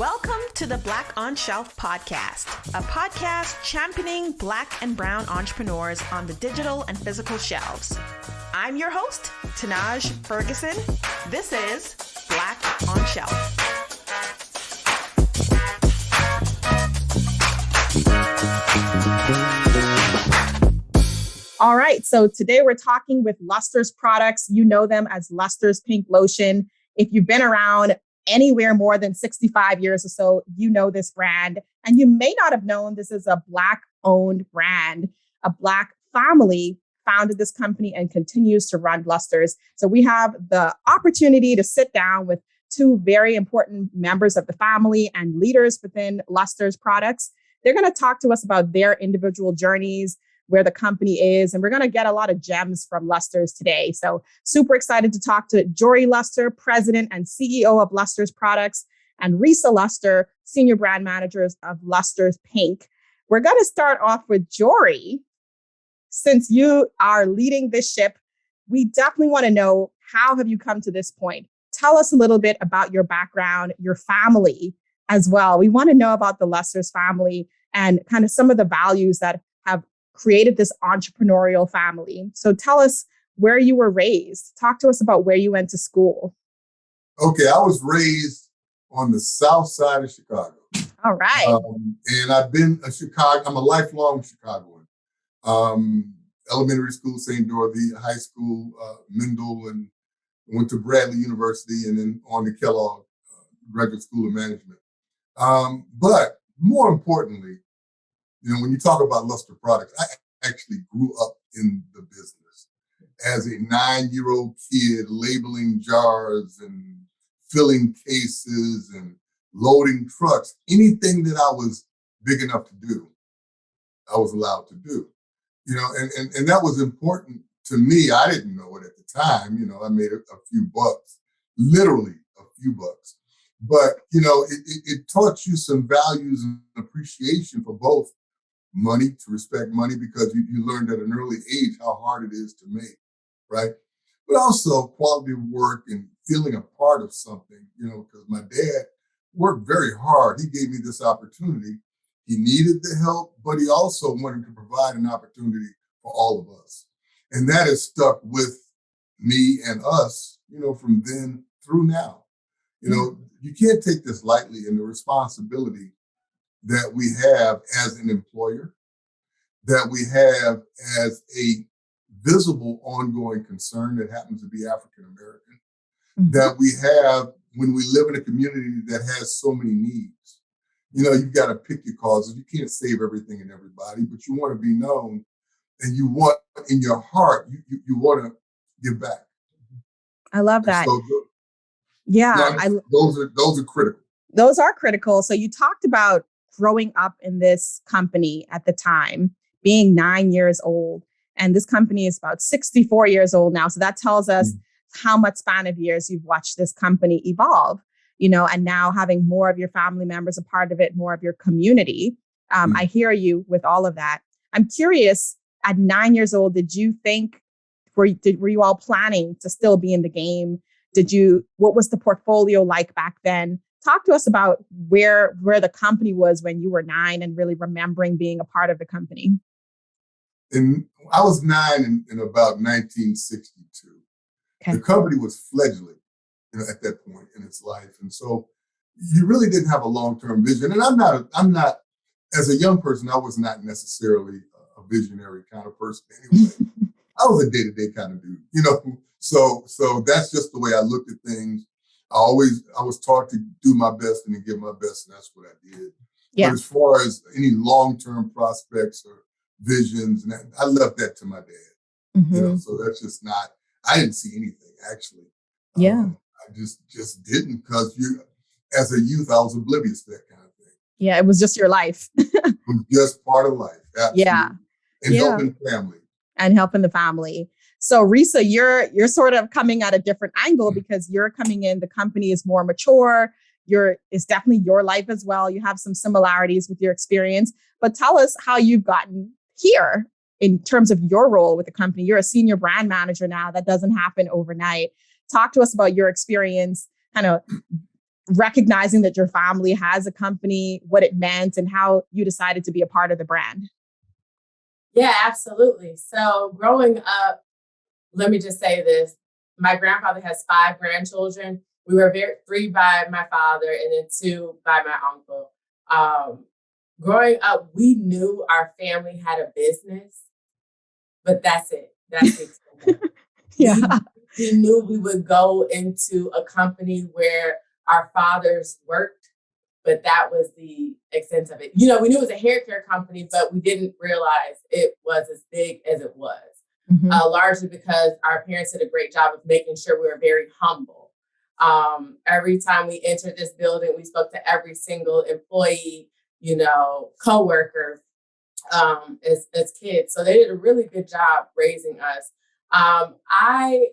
Welcome to the Black on Shelf podcast, a podcast championing Black and brown entrepreneurs on the digital and physical shelves. I'm your host, Tanaj Ferguson. This is Black on Shelf. All right, so today we're talking with Luster's products. You know them as Luster's Pink Lotion. If you've been around anywhere more than 65 years or so, you know this brand. And you may not have known this is a Black-owned brand. A Black family founded this company and continues to run Luster's. So we have the opportunity to sit down with two very important members of the family and leaders within Luster's products. They're going to talk to us about their individual journeys, where the company is, and we're going to get a lot of gems from Luster's today. So super excited to talk to Jory Luster, President and CEO of Luster's Products, and Resa Luster, Senior Brand Manager of Luster's Pink. We're going to start off with Jory. Since you are leading this ship, we definitely want to know, how have you come to this point? Tell us a little bit about your background, your family as well. We want to know about the Luster's family and kind of some of the values that have created this entrepreneurial family. So tell us where you were raised. Talk to us about where you went to school. Okay, I was raised on the south side of Chicago. All right. And I've been I'm a lifelong Chicagoan. Elementary school, St. Dorothy, high school, Mendel, and went to Bradley University and then on to Kellogg Graduate School of Management. But more importantly, when you talk about Luster Products, I actually grew up in the business as a 9-year-old kid, labeling jars and filling cases and loading trucks. Anything that I was big enough to do, I was allowed to do. And that was important to me. I didn't know it at the time. I made a few bucks, literally a few bucks. But, it taught you some values and appreciation for both money, to respect money, because you learned at an early age how hard it is to make, right? But also quality of work and feeling a part of something, because my dad worked very hard. He gave me this opportunity. He needed the help, but he also wanted to provide an opportunity for all of us. And that has stuck with me and us, from then through now. You can't take this lightly, and the responsibility that we have as an employer, that we have as a visible ongoing concern that happens to be African-American, that we have when we live in a community that has so many needs. You've got to pick your causes. You can't save everything and everybody, but you want to be known, and you want, in your heart, you want to give back. I love that. So, yeah. Those are critical. Those are critical. So you talked about growing up in this company at the time, being 9 years old. And this company is about 64 years old now. So that tells us how much span of years you've watched this company evolve, and now having more of your family members a part of it, more of your community. I hear you with all of that. I'm curious, at 9 years old, did you think, were you all planning to still be in the game? What was the portfolio like back then? Talk to us about where the company was when you were 9 and really remembering being a part of the company. And I was 9 in about 1962. Okay. The company was fledgling, at that point in its life. And so you really didn't have a long-term vision. And I'm not, as a young person, I was not necessarily a visionary kind of person anyway. I was a day-to-day kind of dude, So that's just the way I looked at things. I was taught to do my best and to give my best, and that's what I did. Yeah. But as far as any long-term prospects or visions, and I left that to my dad. So that's just not. I didn't see anything actually. Yeah, I just didn't, because as a youth, I was oblivious to that kind of thing. Yeah, it was just your life. It was just part of life. Absolutely. Yeah, and helping family. And helping the family. So Resa, you're sort of coming at a different angle because you're coming in, the company is more mature. It's definitely your life as well. You have some similarities with your experience, but tell us how you've gotten here in terms of your role with the company. You're a senior brand manager now. That doesn't happen overnight. Talk to us about your experience, kind of recognizing that your family has a company, what it meant, and how you decided to be a part of the brand. Yeah, absolutely. So growing up, let me just say this. My grandfather has 5 grandchildren. We were 3 by my father and then 2 by my uncle. Growing up, we knew our family had a business, but that's it. That's it. Yeah. We knew we would go into a company where our fathers worked, but that was the extent of it. We knew it was a hair care company, but we didn't realize it was as big as it was. Mm-hmm. Largely because our parents did a great job of making sure we were very humble. Every time we entered this building, we spoke to every single employee, coworker, as kids. So they did a really good job raising us. I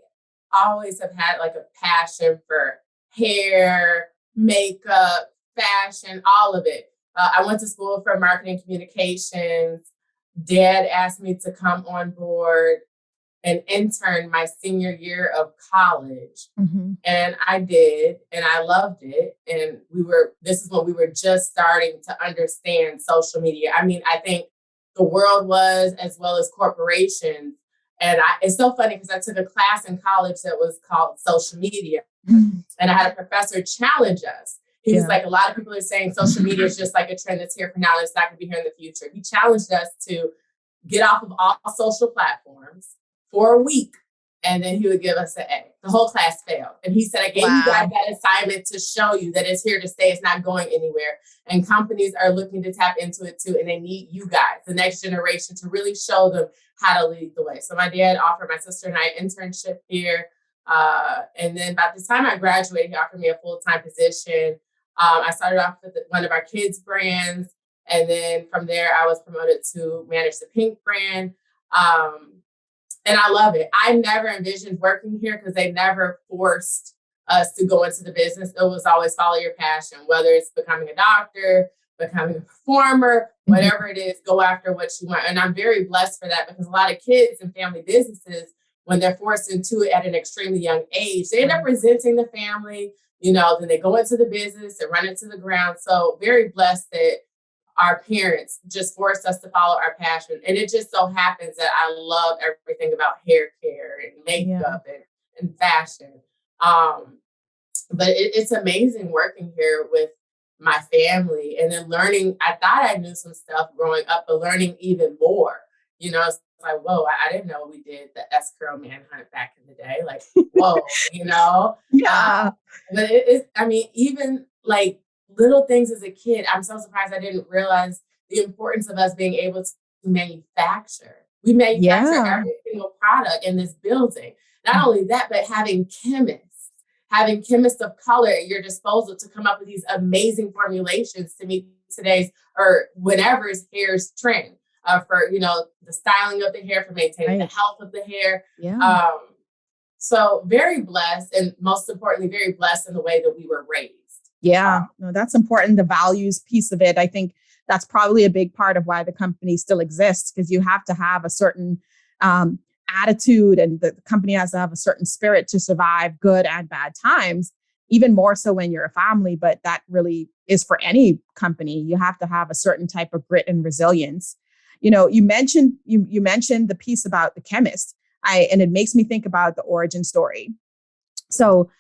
always have had like a passion for hair, makeup, fashion, all of it. I went to school for marketing communications. Dad asked me to come on board and intern my senior year of college. Mm-hmm. And I did, and I loved it. And this is when we were just starting to understand social media. I mean, I think the world was, as well as corporations. And it's so funny because I took a class in college that was called social media. Mm-hmm. And I had a professor challenge us. He was like, a lot of people are saying social media is just like a trend that's here for now. It's not going to be here in the future. He challenged us to get off of all social platforms for a week. And then he would give us an A. The whole class failed. And he said, I gave you guys that assignment to show you that it's here to stay. It's not going anywhere. And companies are looking to tap into it too. And they need you guys, the next generation, to really show them how to lead the way. So my dad offered my sister and I an internship here. And then by the time I graduated, he offered me a full-time position. I started off with one of our kids' brands. And then from there, I was promoted to manage the Pink brand. And I love it. I never envisioned working here because they never forced us to go into the business. It was always follow your passion, whether it's becoming a doctor, becoming a performer, whatever it is, go after what you want. And I'm very blessed for that because a lot of kids and family businesses, when they're forced into it at an extremely young age, they end up resenting the family, then they go into the business and run it to the ground. So very blessed that our parents just forced us to follow our passion. And it just so happens that I love everything about hair care and makeup and fashion. But it's amazing working here with my family and then learning. I thought I knew some stuff growing up, but learning even more. It's like, whoa, I didn't know we did the S-curl manhunt back in the day. Like, whoa, Yeah. But even like little things as a kid, I'm so surprised I didn't realize the importance of us being able to manufacture. We manufacture every single product in this building. Not only that, but having chemists of color at your disposal to come up with these amazing formulations to meet today's or whenever's hair's trend for, the styling of the hair, for maintaining the health of the hair. Yeah. So very blessed, and most importantly, very blessed in the way that we were raised. Yeah, no, that's important. The values piece of it. I think that's probably a big part of why the company still exists, because you have to have a certain attitude, and the company has to have a certain spirit to survive good and bad times, even more so when you're a family. But that really is for any company. You have to have a certain type of grit and resilience. You mentioned the piece about the chemist, and it makes me think about the origin story. So,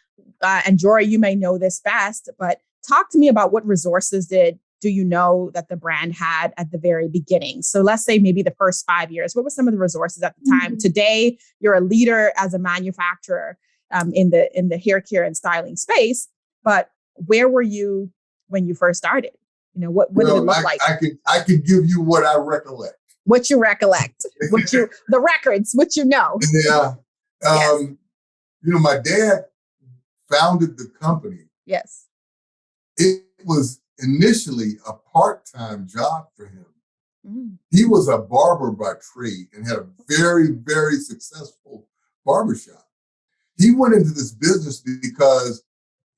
and Jory, you may know this best, but talk to me about what resources do you know that the brand had at the very beginning? So let's say maybe the first 5 years. What were some of the resources at the time? Today, you're a leader as a manufacturer in the hair care and styling space. But where were you when you first started? What did it look like? I can give you what I recollect. What you recollect? The records? What you know? Yeah. Yes. My dad founded the company. Yes. It was initially a part-time job for him. He was a barber by trade and had a very, very successful barbershop. He went into this business because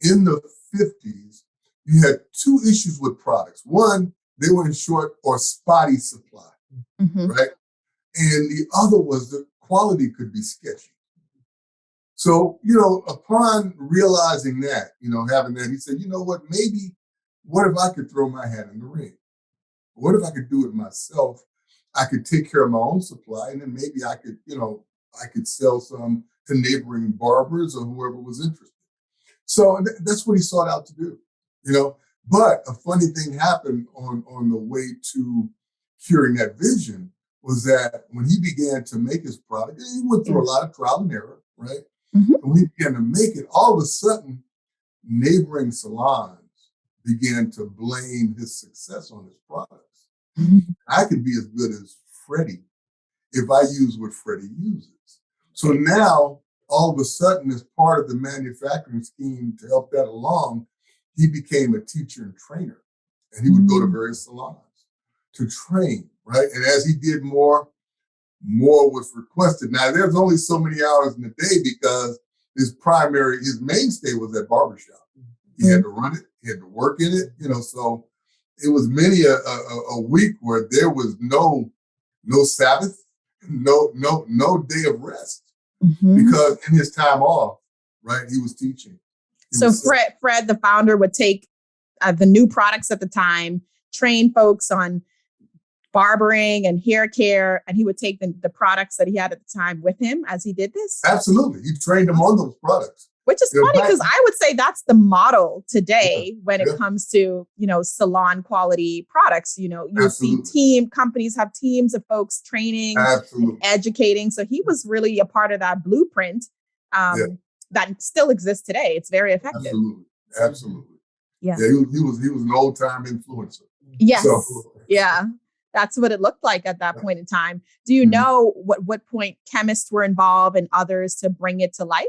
in the 50s, you had 2 issues with products. One, they were in short or spotty supply, right? And the other was the quality could be sketchy. So, upon realizing that, having that, he said, you know what, maybe, what if I could throw my hat in the ring? What if I could do it myself? I could take care of my own supply, and then maybe I could, I could sell some to neighboring barbers or whoever was interested. So that's what he sought out to do. But a funny thing happened on the way to curing that vision was that when he began to make his product, he went through a lot of trial and error, right? Mm-hmm. And when he began to make it, all of a sudden, neighboring salons began to blame his success on his products. Mm-hmm. I could be as good as Freddie if I use what Freddie uses. So now, all of a sudden, as part of the manufacturing scheme to help that along, he became a teacher and trainer. And he would go to various salons to train, right? And as he did more was requested. Now, there's only so many hours in the day because his mainstay was at barbershop. He had to run it, he had to work in it, so it was many a week where there was no Sabbath, no day of rest, because in his time off, right, he was teaching. Fred, the founder, would take the new products at the time, train folks on barbering and hair care, and he would take the products that he had at the time with him as he did this? Absolutely. He trained them on those products. Which is funny because I would say that's the model today when it comes to, salon quality products. You'll see companies have teams of folks training, and educating. So he was really a part of that blueprint that still exists today. It's very effective. Absolutely. Yeah. He was an old time influencer. Yes. Yeah. That's what it looked like at that point in time. Do you know what point chemists were involved and others to bring it to life?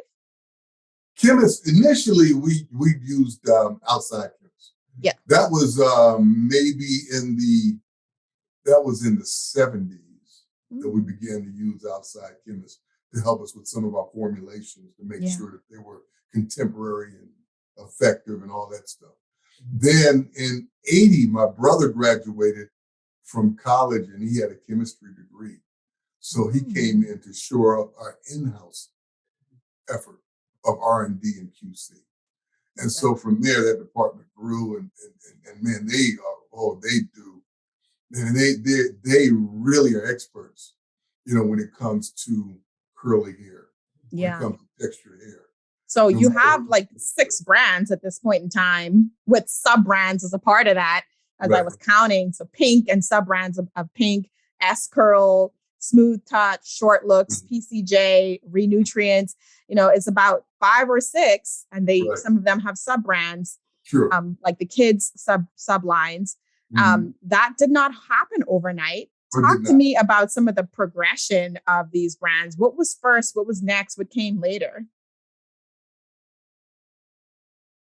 Chemists, initially, we used outside chemists. Yeah. That was maybe in the 70s that we began to use outside chemists to help us with some of our formulations to make sure that they were contemporary and effective and all that stuff. Then in 80, my brother graduated from college and he had a chemistry degree. So he came in to shore up our in-house effort of R&D and QC. And so from there, that department grew and man, they really are experts, when it comes to curly hair, when it comes to textured hair. So you have like 6 brands at this point in time with sub-brands as a part of that, as I was counting. So Pink and sub-brands of Pink, S-Curl, Smooth Touch, Short Looks, PCJ, Renutrients. It's about 5 or 6, and some of them have sub-brands, like the kids sub-lines. That did not happen overnight. Talk to me about some of the progression of these brands. What was first? What was next? What came later?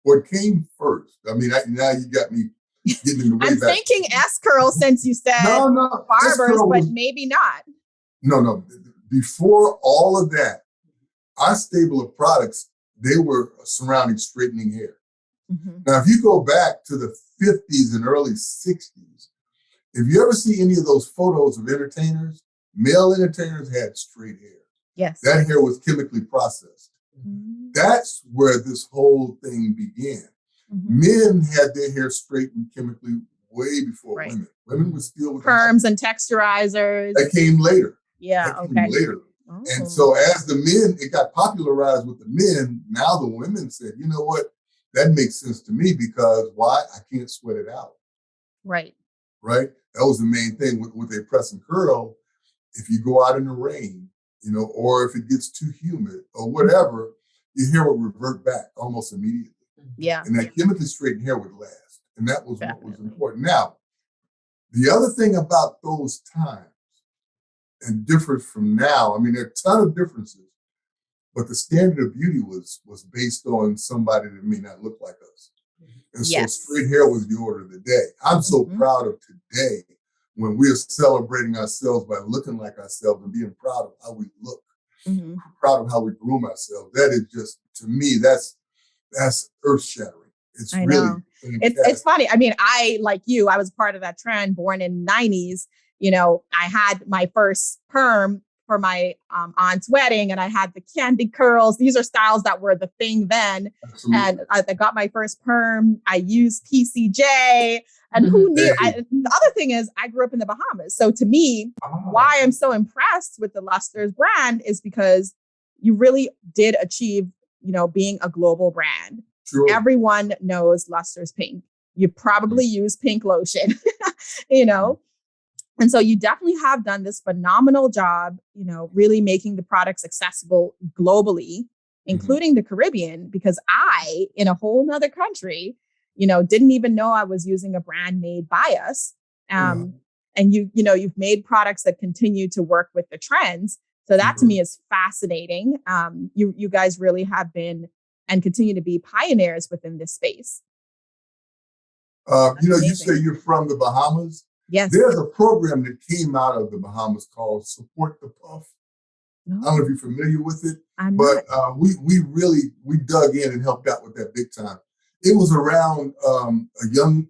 What came first? I mean, now you got me getting in the way I'm back. thinking S-Curl since you said barbers, but maybe not. No. Before all of that, our stable of products, they were surrounding straightening hair. Now, if you go back to the 50s and early 60s, if you ever see any of those photos of entertainers, male entertainers had straight hair. Yes. That hair was chemically processed. That's where this whole thing began. Men had their hair straightened chemically way before women. Women were still with perms and texturizers. That came later. Yeah. That came later. Oh. And so as the men, it got popularized with the men. Now the women said, you know what? That makes sense to me because why? I can't sweat it out. Right. That was the main thing with a press and curl. If you go out in the rain, or if it gets too humid or whatever, your hair will revert back almost immediately. Yeah. And that chemically straightened hair would last. And that was what was important. Now, the other thing about those times and different from now, I mean, there are a ton of differences, but the standard of beauty was based on somebody that may not look like us. And so straight hair was the order of the day. I'm so proud of today when we're celebrating ourselves by looking like ourselves and being proud of how we look, proud of how we groom ourselves. That is just, to me, that's earth shattering. It's really it's funny. I mean, like you, I was part of that trend, born in the 90s. I had my first perm for my aunt's wedding, and I had the candy curls. These are styles that were the thing then. Absolutely. And I got my first perm. I used PCJ. And who knew? The other thing is, I grew up in the Bahamas. So to me, why I'm so impressed with the Luster's brand is because you really did achieve, being a global brand. Sure. Everyone knows Luster's Pink. You probably use pink lotion, And so you definitely have done this phenomenal job, really making the products accessible globally, including the Caribbean, because I, in a whole nother country, didn't even know I was using a brand made by us. And you've made products that continue to work with the trends. So that to me is fascinating. You guys really have been and continue to be pioneers within this space. You say you're from the Bahamas. Yes. There's a program that came out of the Bahamas called Support the Puff. No. I don't know if you're familiar with it, I'm but not. we dug in and helped out with that big time. It was around a young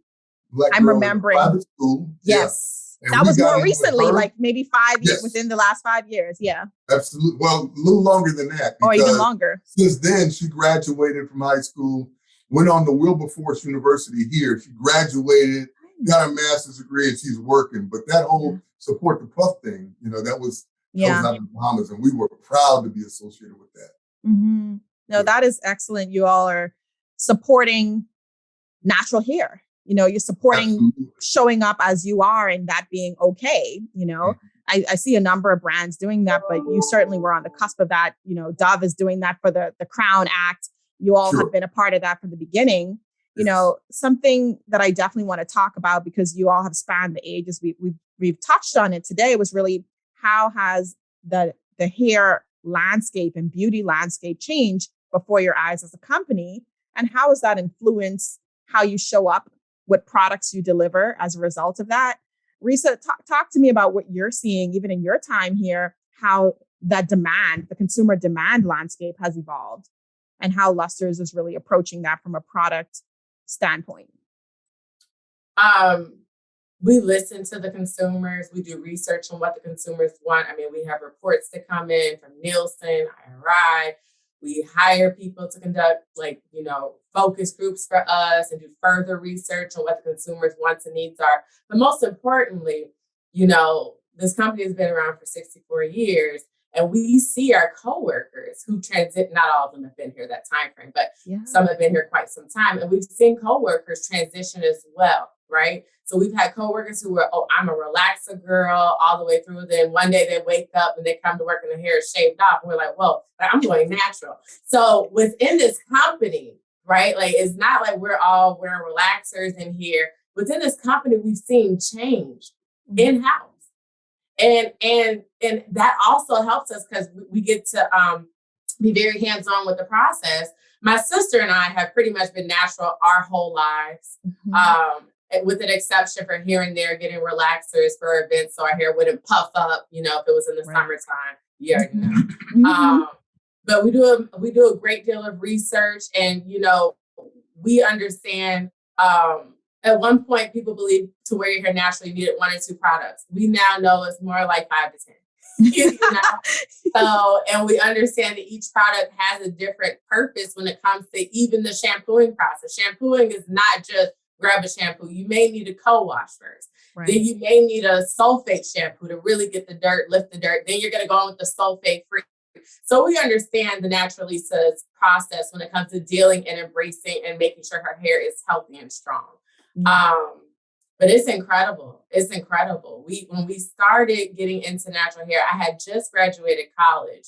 Black girl remembering. in a private school. Yes. Yeah. That was more recently, like maybe 5 years, within the last 5 years. Yeah. Absolutely. Well, a little longer than that. Or even longer. Since then, she graduated from high school, went on to Wilberforce University here. She graduated, got a master's degree, and she's working. But that whole Support the Puff thing, that was out of the Bahamas, and we were proud to be associated with that. Mm-hmm. No, that is excellent. You all are supporting natural hair. You're supporting showing up as you are and that being okay. I see a number of brands doing that, but you certainly were on the cusp of that. Dove is doing that for the Crown Act. You all have been a part of that from the beginning. Something that I definitely want to talk about, because you all have spanned the ages. We've touched on it today, was really how has the hair landscape and beauty landscape changed before your eyes as a company, and how has that influenced how you show up, what products you deliver as a result of that? Resa, talk to me about what you're seeing, even in your time here, how that demand, the consumer demand landscape has evolved, and how Luster's is really approaching that from a product standpoint. We listen to the consumers. We do research on what the consumers want. We have reports that come in from Nielsen, IRI. We hire people to conduct focus groups for us and do further research on what the consumers' wants and needs are. But most importantly, this company has been around for 64 years, and we see our coworkers who transit. Not all of them have been here that time frame, but some have been here quite some time. And we've seen coworkers transition as well, right? So we've had coworkers who were, I'm a relaxer girl all the way through. Then one day they wake up and they come to work and their hair is shaved off. And we're like, whoa, I'm going natural. So within this company, right? It's not like we're all wearing relaxers in here. Within this company, we've seen change in-house. And that also helps us because we get to be very hands-on with the process. My sister and I have pretty much been natural our whole lives. With an exception for here and there getting relaxers for events so our hair wouldn't puff up, if it was in the summertime. But we do a great deal of research, and we understand. At one point, people believed to wear your hair naturally, you needed 1 or 2 products. We now know it's more like 5 to 10. So, and we understand that each product has a different purpose when it comes to even the shampooing process. Shampooing is not just grab a shampoo. You may need a co-wash first. Right. Then you may need a sulfate shampoo to really get the dirt, lift the dirt. Then you're going to go on with the sulfate free. So we understand the Naturalisa's process when it comes to dealing and embracing and making sure her hair is healthy and strong. But it's incredible. It's incredible. When we started getting into natural hair, I had just graduated college,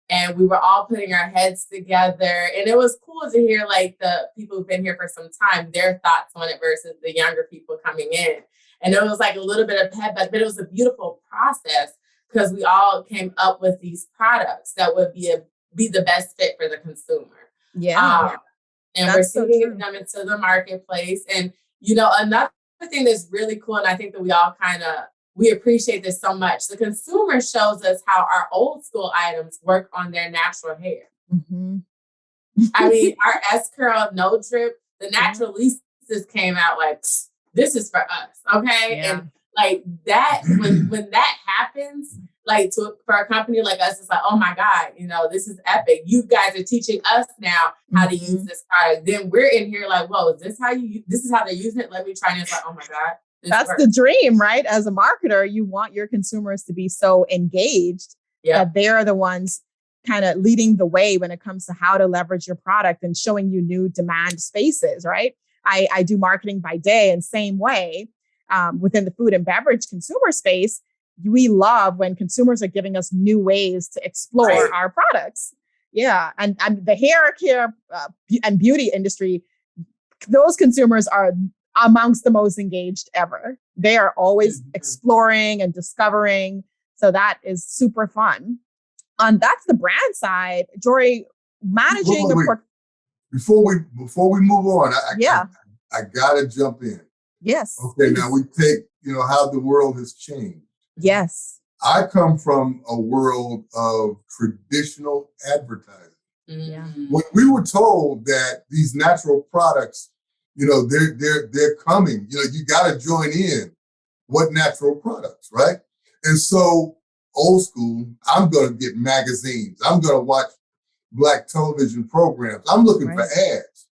and we were all putting our heads together. And it was cool to hear the people who've been here for some time, their thoughts on it versus the younger people coming in. And it was a little bit of headbutt, but it was a beautiful process because we all came up with these products that would be the best fit for the consumer. Yeah. And we're seeing them into the marketplace. And, another thing that's really cool, and I think that we all we appreciate this so much. The consumer shows us how our old school items work on their natural hair. Our S-Curl No Drip, the Naturalistas came out this is for us, okay? Yeah. And that, when that happens, like for a company like us, it's like, oh my God, this is epic. You guys are teaching us now how to use this product. Then we're in here like, whoa, this is how they're using it. Let me try. And it's like, oh my God. That's the dream, right? As a marketer, you want your consumers to be so engaged that they're the ones kind of leading the way when it comes to how to leverage your product and showing you new demand spaces, right? I do marketing by day, and same way within the food and beverage consumer space, we love when consumers are giving us new ways to explore our products. Yeah. And the hair care and beauty industry, those consumers are amongst the most engaged ever. They are always exploring and discovering. So that is super fun. That's the brand side. Jory, managing a portfolio. Before we move on, I gotta jump in. Yes. Okay, now we take, how the world has changed. Yes. I come from a world of traditional advertising. Yeah. When we were told that these natural products, they're coming, you gotta join in. What natural products, right? And so old school, I'm gonna get magazines. I'm gonna watch Black television programs. I'm looking for ads.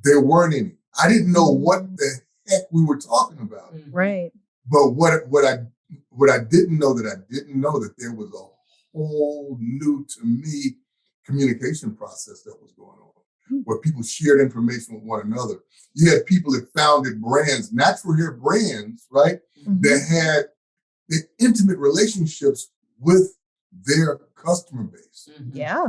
There weren't any. I didn't know what the heck we were talking about. Right. But what I didn't know that there was a whole new to me communication process that was going on, where people shared information with one another. You had people that founded brands, natural hair brands, right? That had the intimate relationships with their customer base. Yeah.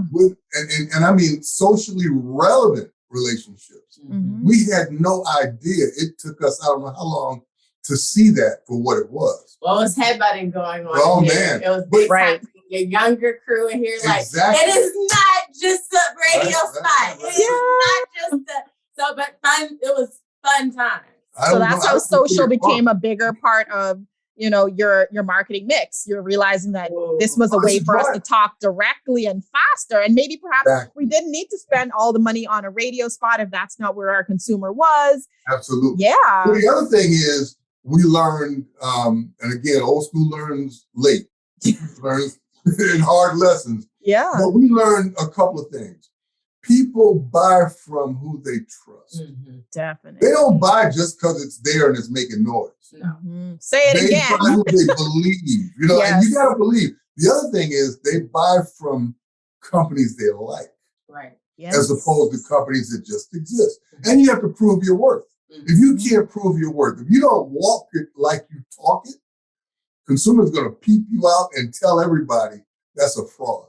And I mean socially relevant relationships. We had no idea. It took us, I don't know how long, to see that for what it was. Well, it was headbutting going on. Oh, here. man. It was big time. Your younger crew in here, it is not just a radio spot. It is not just but fun. It was fun times. So that's how social became a bigger part of your marketing mix. You're realizing that this was a way for us to talk directly and faster. And maybe perhaps we didn't need to spend all the money on a radio spot if that's not where our consumer was. Absolutely. Yeah. Well, the other thing is we learned, and again, old school learns late, learns in hard lessons. Yeah. But we learned a couple of things. People buy from who they trust. Definitely. They don't buy just because it's there and it's making noise. No. Say it again. They buy who they believe, and you got to believe. The other thing is they buy from companies they like. Right. Yes. As opposed to companies that just exist. And you have to prove your worth. If you can't prove your worth, if you don't walk it like you talk it, consumers going to peep you out and tell everybody that's a fraud.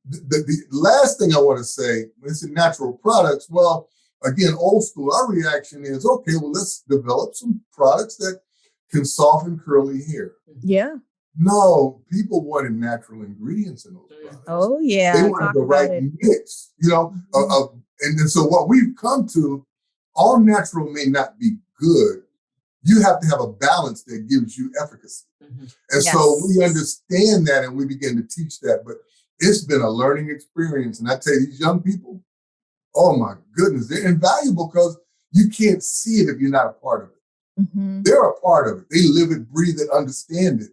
The last thing I want to say, it's in natural products. Well, again, old school, our reaction is, okay, well, let's develop some products that can soften curly hair. Yeah. No, people wanted natural ingredients in those products. Oh, yeah. They wanted the right mix, and so what we've come to, all natural may not be good. You have to have a balance that gives you efficacy. And so we understand that and we begin to teach that. But it's been a learning experience. And I tell you, these young people, oh my goodness, they're invaluable because you can't see it if you're not a part of it. They're a part of it. They live it, breathe it, understand it.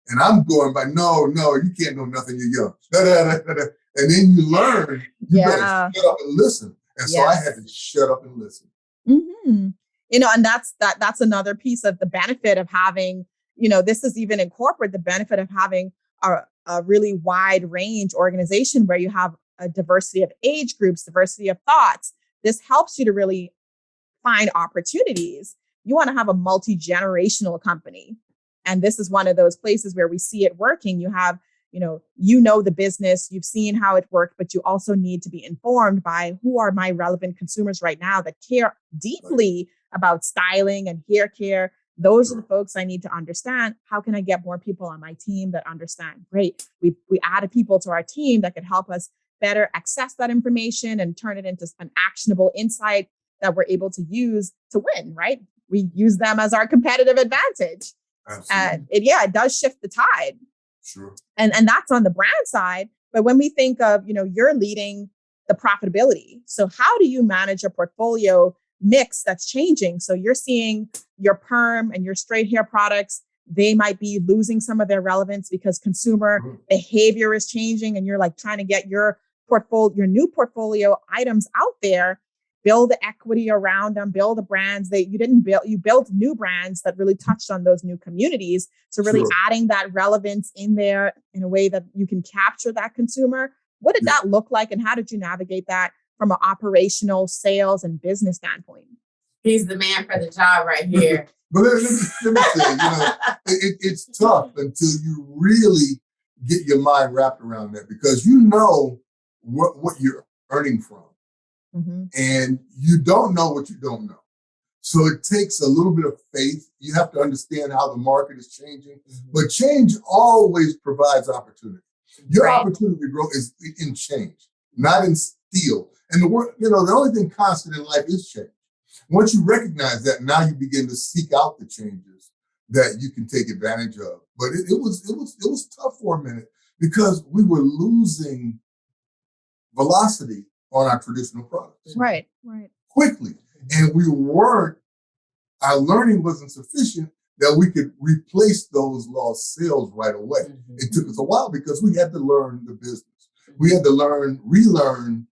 And I'm going by, no, you can't know nothing, you're young. And then you learn, you better shut up and listen. And so I had to shut up and listen. And that's another piece of the benefit of having, this is even in corporate, the benefit of having a really wide range organization where you have a diversity of age groups, diversity of thoughts. This helps you to really find opportunities. You want to have a multi-generational company. And this is one of those places where we see it working. You have, the business, you've seen how it worked, but you also need to be informed by who are my relevant consumers right now that care deeply about styling and hair care. Those are the folks I need to understand. How can I get more people on my team that understand? Great. We added people to our team that could help us better access that information and turn it into an actionable insight that we're able to use to win, right? We use them as our competitive advantage. Absolutely. And it does shift the tide. Sure. And that's on the brand side. But when we think of, you're leading the profitability. So how do you manage a portfolio mix that's changing? So you're seeing your perm and your straight hair products they might be losing some of their relevance because consumer behavior is changing, and you're like trying to get your new portfolio items out there, build the equity around them, build the brands that you didn't build. You built new brands that really touched on those new communities. So really adding that relevance in there in a way that you can capture that consumer. What did that look like, and how did you navigate that from an operational, sales, and business standpoint? He's the man for the job right here. But let me say, it's tough until you really get your mind wrapped around that, because you know what you're earning from. And you don't know what you don't know. So it takes a little bit of faith. You have to understand how the market is changing. But change always provides opportunity. Your opportunity to grow is in change, not in steal. And the only thing constant in life is change. Once you recognize that, now you begin to seek out the changes that you can take advantage of. But it was tough for a minute because we were losing velocity on our traditional products. Right. Quickly. And our learning wasn't sufficient that we could replace those lost sales right away. It took us a while because we had to learn the business. We had to relearn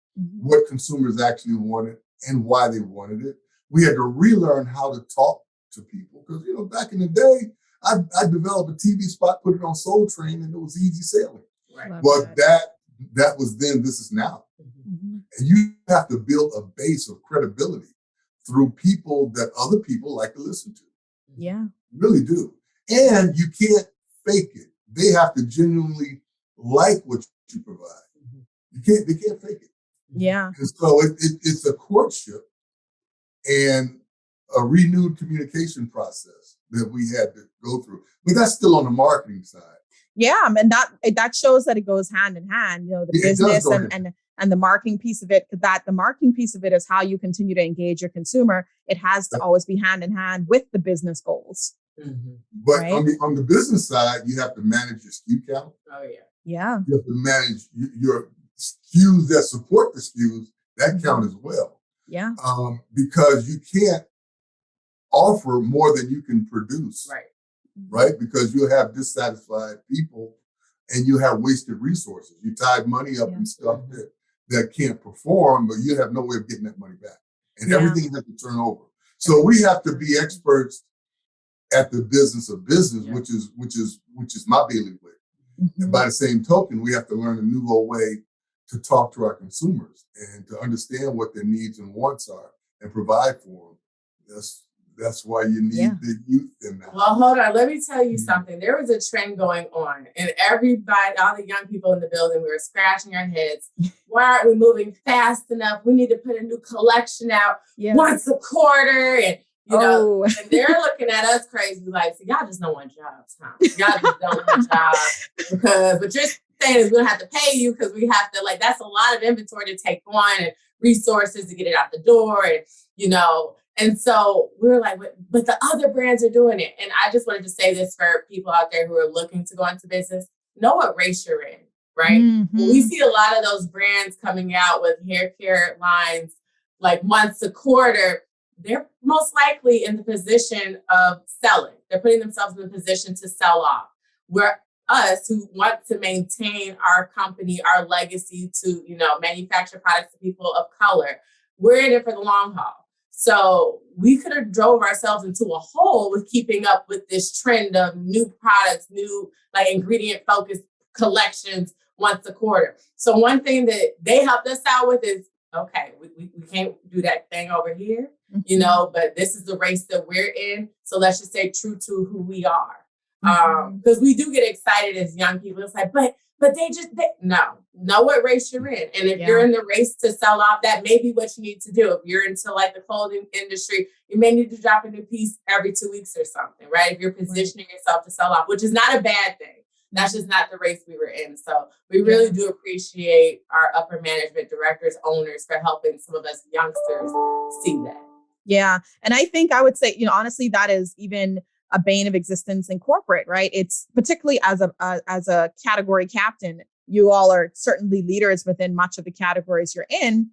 what consumers actually wanted and why they wanted it. We had to relearn how to talk to people because, back in the day, I developed a TV spot, put it on Soul Train, and it was easy sailing. Right. But that was then, this is now. And you have to build a base of credibility through people that other people like to listen to. Yeah. Really do. And you can't fake it. They have to genuinely like what you provide. They can't fake it. Yeah. And so it's a courtship and a renewed communication process that we had to go through. But that's still on the marketing side. Yeah. And that shows that it goes hand in hand, the business and the marketing piece of it, that the marketing piece of it is how you continue to engage your consumer. It has to always be hand in hand with the business goals. But on the business side, you have to manage your SKU count. Oh, yeah. Yeah. You have to manage your SKUs that support the SKUs, that count as well. Yeah. Because you can't offer more than you can produce. Right? Because you'll have dissatisfied people and you have wasted resources. You tied money up in stuff that can't perform, but you have no way of getting that money back. And everything has to turn over. So we have to be experts at the business of business, which is my bailiwick. And by the same token, we have to learn a new way to talk to our consumers and to understand what their needs and wants are and provide for them. That's why you need the youth in that. Well, hold on. Let me tell you something. There was a trend going on, and everybody, all the young people in the building, we were scratching our heads. Why aren't we moving fast enough? We need to put a new collection out once a quarter. And, and they're looking at us crazy like, so y'all just don't want jobs, huh? Y'all just don't want jobs. Because what you're saying is we don't have to pay you because we have to, that's a lot of inventory to take on and resources to get it out the door. And, and so we were like, but the other brands are doing it. And I just wanted to say this for people out there who are looking to go into business. Know what race you're in, right? We see a lot of those brands coming out with hair care lines like once a quarter. They're most likely in the position of selling. They're putting themselves in the position to sell off. Where us who want to maintain our company, our legacy to, manufacture products to people of color, we're in it for the long haul. So we could have drove ourselves into a hole with keeping up with this trend of new products, new ingredient focused collections once a quarter. So one thing that they helped us out with is, okay, we can't do that thing over here, but this is the race that we're in. So let's just stay true to who we are. Because we do get excited as young people. It's like, but know what race you're in. And if you're in the race to sell off, that may be what you need to do. If you're into the clothing industry, you may need to drop a new piece every 2 weeks or something, right? If you're positioning yourself to sell off, which is not a bad thing. That's just not the race we were in. So we really do appreciate our upper management directors, owners for helping some of us youngsters see that. Yeah. And I think I would say, honestly, that is even a bane of existence in corporate, right? It's particularly as a category captain, you all are certainly leaders within much of the categories you're in.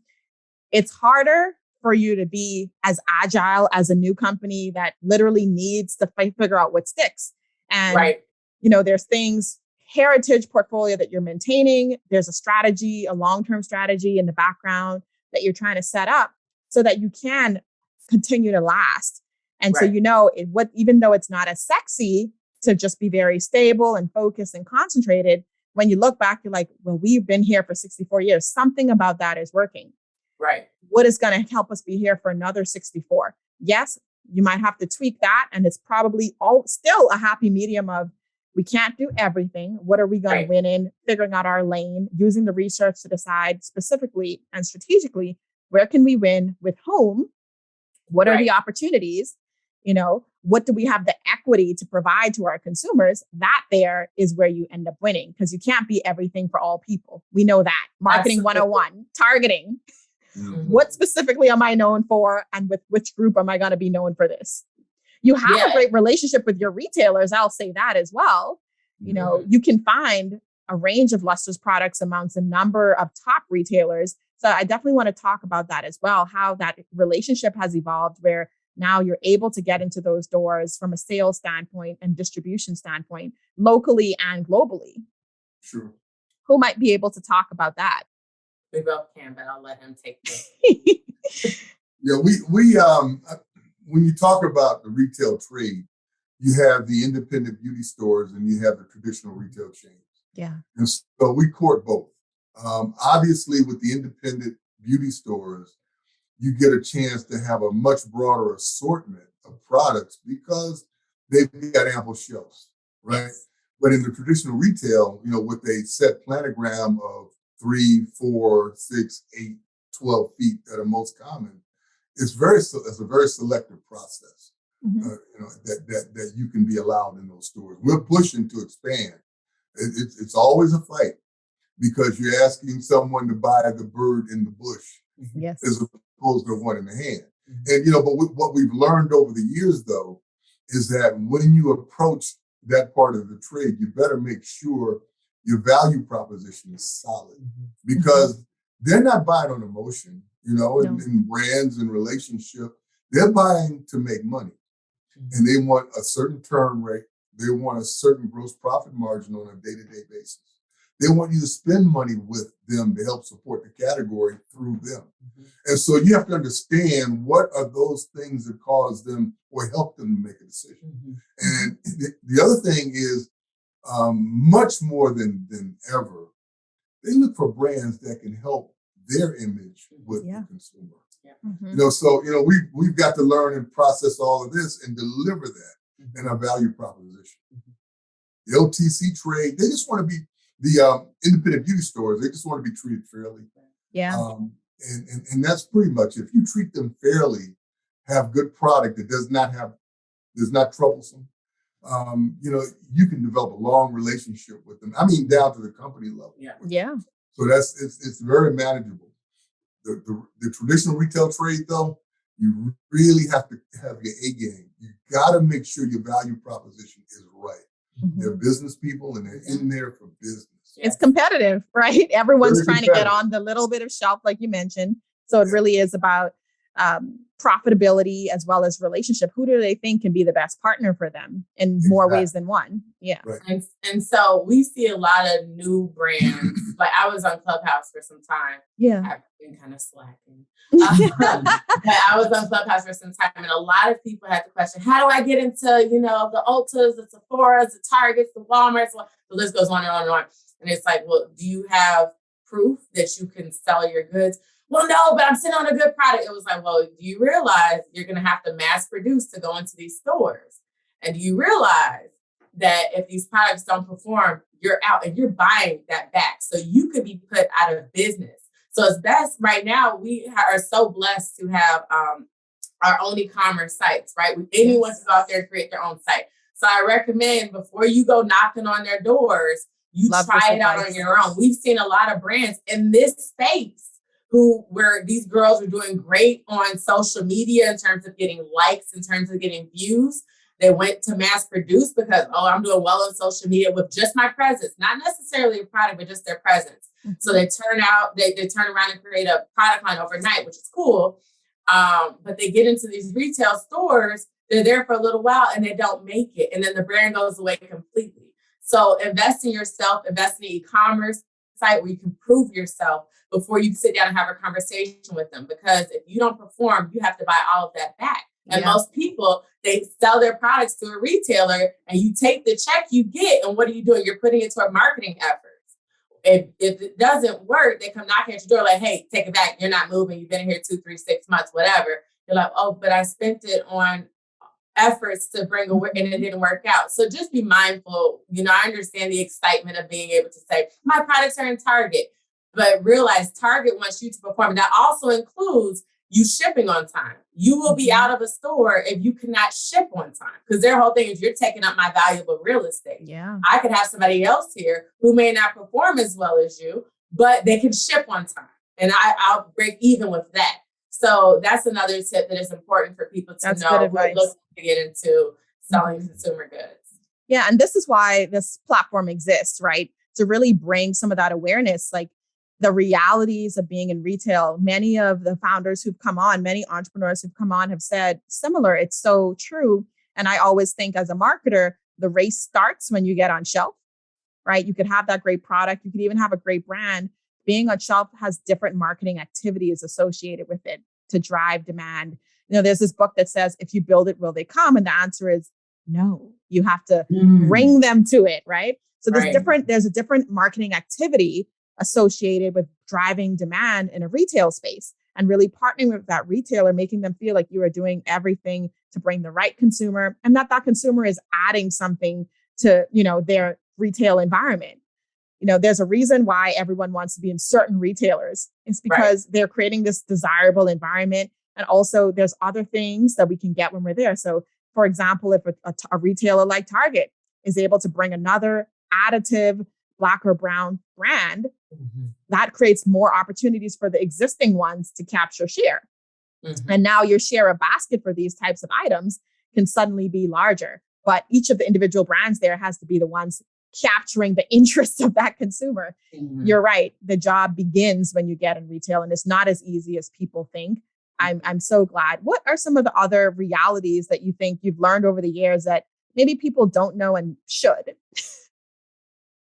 It's harder for you to be as agile as a new company that literally needs to figure out what sticks. And, there's things, heritage portfolio that you're maintaining. There's a strategy, a long-term strategy in the background that you're trying to set up so that you can continue to last. And so, even though it's not as sexy to just be very stable and focused and concentrated, when you look back, you're like, well, we've been here for 64 years. Something about that is working. Right. What is going to help us be here for another 64? Yes, you might have to tweak that. And it's probably still a happy medium of, we can't do everything. What are we going to win in? Figuring out our lane, using the research to decide specifically and strategically, where can we win with whom? What are the opportunities? What do we have the equity to provide to our consumers? That there is where you end up winning, because you can't be everything for all people. We know that. Marketing 101, targeting. Mm-hmm. What specifically am I known for? And with which group am I going to be known for this? You have a great relationship with your retailers. I'll say that as well. You can find a range of Luster's products amongst a number of top retailers. So I definitely want to talk about that as well, how that relationship has evolved, where now you're able to get into those doors from a sales standpoint and distribution standpoint, locally and globally. Sure. Who might be able to talk about that? We both can, but I'll let him take this. We when you talk about the retail trade, you have the independent beauty stores and you have the traditional retail chains. Yeah. And so we court both. Obviously, with the independent beauty stores, you get a chance to have a much broader assortment of products because they've got ample shelves, right? Yes. But in the traditional retail, with a set planogram of 3, 4, 6, 8, 12 feet that are most common, it's a very selective process, that you can be allowed in those stores. We're pushing to expand. It's always a fight because you're asking someone to buy the bird in the bush, yes, as opposed to one in the hand. And but what we've learned over the years, though, is that when you approach that part of the trade, you better make sure your value proposition is solid, because they're not buying on emotion, in brands and relationship. They're buying to make money, and they want a certain turn rate. They want a certain gross profit margin on a day-to-day basis. They want you to spend money with them to help support the category through them. And so you have to understand what are those things that cause them or help them to make a decision. And the other thing is, much more than ever, they look for brands that can help their image with the consumer. So we've got to learn and process all of this and deliver that in our value proposition. The OTC trade, they just want to be the independent beauty stores. They just want to be treated fairly. Yeah. And that's pretty much it. If you treat them fairly, have good product that is not troublesome, you can develop a long relationship with them. I mean, down to the company level. Yeah. So it's very manageable. The traditional retail trade, though, you really have to have your A game. You got to make sure your value proposition is right. They're business people and they're in there for business. It's competitive, right? Everyone's trying to get on the little bit of shelf, like you mentioned. So it really is about profitability as well as relationship. Who do they think can be the best partner for them in more ways than one? Yeah. Right. And so we see a lot of new brands. Like I was on Clubhouse for some time. Yeah. I've been kind of slacking. But I was on Clubhouse for some time, and a lot of people had the question, how do I get into, the Ultas, the Sephoras, the Targets, the Walmarts? Well, the list goes on and on and on. And it's like, well, do you have proof that you can sell your goods? Well, no, but I'm sitting on a good product. It was like, well, do you realize you're going to have to mass produce to go into these stores? And do you realize that if these products don't perform, you're out and you're buying that back? So you could be put out of business. So it's best right now. We are so blessed to have our own e-commerce sites, right? Anyone can go out there and create their own site. So I recommend before you go knocking on their doors, you try it out on your own. We've seen a lot of brands in this space where these girls are doing great on social media in terms of getting likes, in terms of getting views. They went to mass produce because, I'm doing well on social media with just my presence, not necessarily a product, but just their presence. So they turn around and create a product line overnight, which is cool. But they get into these retail stores they're there for a little while and they don't make it. And then the brand goes away completely. So invest in yourself, invest in an e-commerce site where you can prove yourself before you sit down and have a conversation with them. Because if you don't perform, you have to buy all of that back. And most people, they sell their products to a retailer and you take the check you get. And what are you doing? You're putting it toward marketing efforts. If it doesn't work, they come knocking at your door like, hey, take it back. You're not moving. You've been here 2, 3, 6 months, whatever. You're like, oh, but I spent it on efforts to bring away and it didn't work out. So just be mindful. I understand the excitement of being able to say, my products are in Target, but realize Target wants you to perform. That also includes you shipping on time. You will be out of a store if you cannot ship on time, because their whole thing is you're taking up my valuable real estate. Yeah. I could have somebody else here who may not perform as well as you, but they can ship on time. And I'll break even with that. So that's another tip that is important for people to know who are looking to get into selling consumer goods. Yeah. And this is why this platform exists, right? To really bring some of that awareness, like the realities of being in retail. Many of the founders who've come on, many entrepreneurs who've come on have said similar. It's so true. And I always think as a marketer, the race starts when you get on shelf, right? You could have that great product. You could even have a great brand. Being on shelf has different marketing activities associated with it to drive demand. There's this book that says, if you build it, will they come? And the answer is no. You have to bring them to it, right? So there's a different marketing activity associated with driving demand in a retail space, and really partnering with that retailer, making them feel like you are doing everything to bring the right consumer, and that consumer is adding something to, their retail environment. There's a reason why everyone wants to be in certain retailers. It's because they're creating this desirable environment. And also there's other things that we can get when we're there. So for example, if a retailer like Target is able to bring another additive Black or brown brand, that creates more opportunities for the existing ones to capture share. And now your share of basket for these types of items can suddenly be larger. But each of the individual brands there has to be the ones capturing the interests of that consumer. You're right. The job begins when you get in retail, and it's not as easy as people think. I'm so glad. What are some of the other realities that you think you've learned over the years that maybe people don't know and should?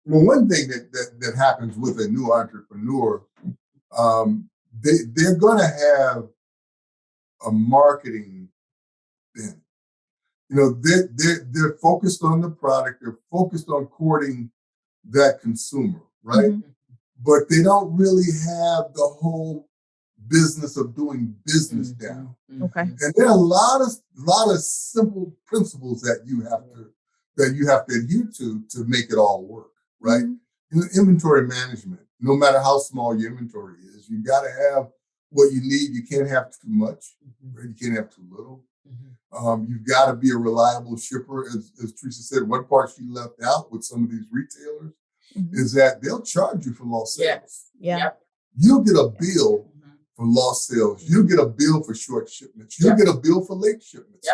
Well, one thing that happens with a new entrepreneur, they're going to have a marketing thing. They're focused on the product. They're focused on courting that consumer, right? But they don't really have the whole business of doing business down. Okay. And there are a lot of simple principles that you have to adhere to make it all work. Right? Inventory management, no matter how small your inventory is, you got to have what you need. You can't have too much, right? You can't have too little. You've got to be a reliable shipper. As Teresa said, one part she left out with some of these retailers is that they'll charge you for lost sales. You'll get a bill for lost sales. You'll get a bill for short shipments. You'll get a bill for late shipments.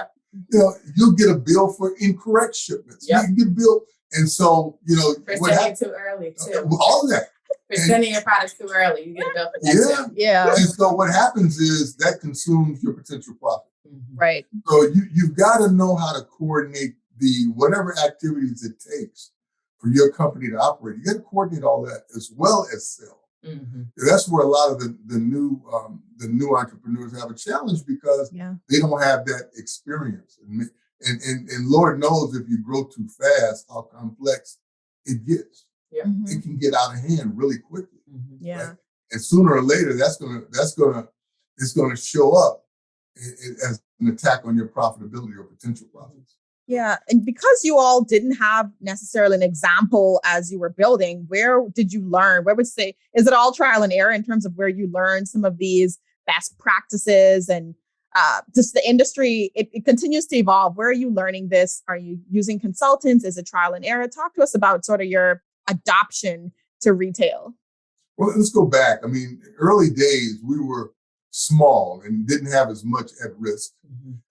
You'll get a bill for incorrect shipments. You get a bill. And so, for sending too early too. All of that. For sending your products too early, you get a bill for that too. Yeah. And so what happens is that consumes your potential profit. Right. So you've got to know how to coordinate the whatever activities it takes for your company to operate. You got to coordinate all that as well as sell. That's where a lot of the new entrepreneurs have a challenge, because they don't have that experience. And Lord knows if you grow too fast, how complex it gets. It can get out of hand really quickly. Right? And sooner or later, it's gonna show up as an attack on your profitability or potential profits. Yeah. And because you all didn't have necessarily an example as you were building, where did you learn? Where would you say, is it all trial and error in terms of where you learned some of these best practices and just the industry? It continues to evolve. Where are you learning this? Are you using consultants? Is it trial and error? Talk to us about sort of your adoption to retail. Well, let's go back. I mean, early days, we were small and didn't have as much at risk.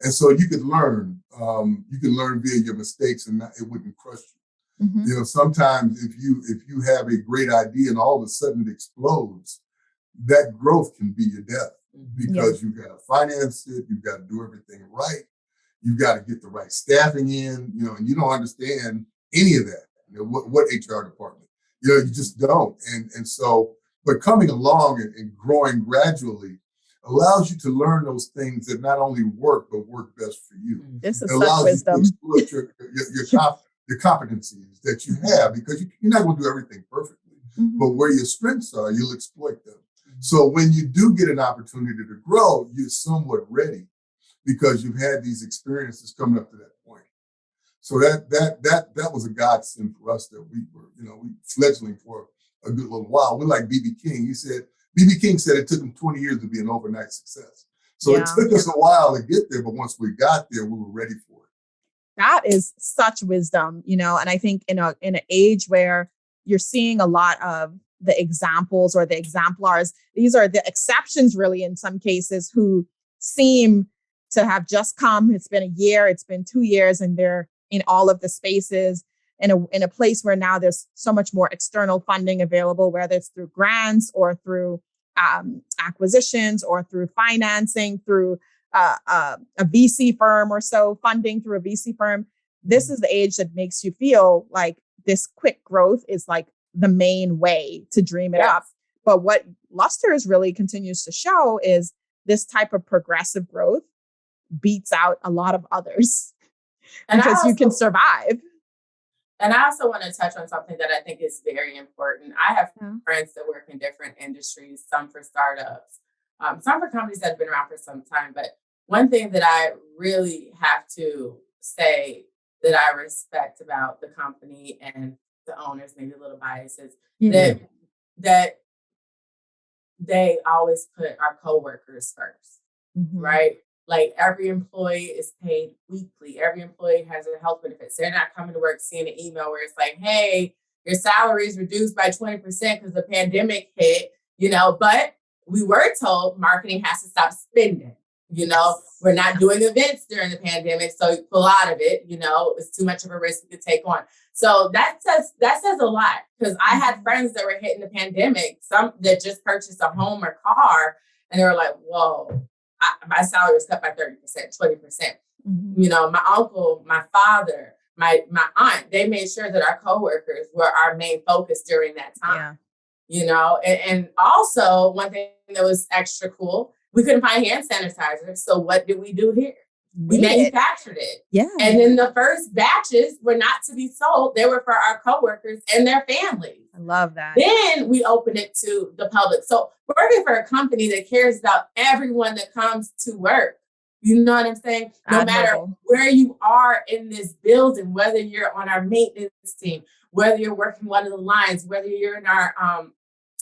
And so you could learn. You can learn via your mistakes, and it wouldn't crush you. Sometimes if you have a great idea and all of a sudden it explodes, that growth can be your death, because you've got to finance it, you've got to do everything right. You've got to get the right staffing in, and you don't understand any of that. What HR department, you just don't. And so, but coming along and growing gradually allows you to learn those things that not only work, but work best for you. This is it such wisdom. You to exploit your competencies that you have, because you're not going to do everything perfectly, but where your strengths are, you'll exploit them. So when you do get an opportunity to grow, you're somewhat ready because you've had these experiences coming up to that point. So that was a godsend for us, that we were, we fledgling for a good little while. We're like B.B. King. B.B. King said it took him 20 years to be an overnight success. So it took us a while to get there, but once we got there, we were ready for it. That is such wisdom, and I think in an age where you're seeing a lot of the examples or the exemplars, these are the exceptions really in some cases, who seem to have just come. It's been a year, it's been 2 years, and they're in all of the spaces in a place where now there's so much more external funding available, whether it's through grants or through acquisitions or through financing, through a VC firm or so, funding through a VC firm. This is the age that makes you feel like this quick growth is like the main way to dream it up. But what Luster's really continues to show is this type of progressive growth beats out a lot of others because you can survive. And I also want to touch on something that I think is very important. I have friends that work in different industries, some for startups, some for companies that have been around for some time. But one thing that I really have to say that I respect about the company and the owners, maybe a little biased, is that they always put our coworkers first, right? Like every employee is paid weekly. Every employee has their health benefits. They're not coming to work seeing an email where it's like, hey, your salary is reduced by 20% because the pandemic hit, but we were told marketing has to stop spending. We're not doing events during the pandemic, so you pull out of it, it's too much of a risk to take on. So that says a lot, because I had friends that were hitting the pandemic, some that just purchased a home or car, and they were like, whoa, my salary was cut by 30%, 20%. My uncle, my father, my aunt, they made sure that our coworkers were our main focus during that time. And also one thing that was extra cool, we couldn't find hand sanitizer. So what did we do here? We manufactured it. Yeah. And then the first batches were not to be sold. They were for our coworkers and their families. I love that. Then we opened it to the public. So working for a company that cares about everyone that comes to work. You know what I'm saying? No matter where you are in this building, whether you're on our maintenance team, whether you're working one of the lines, whether you're in our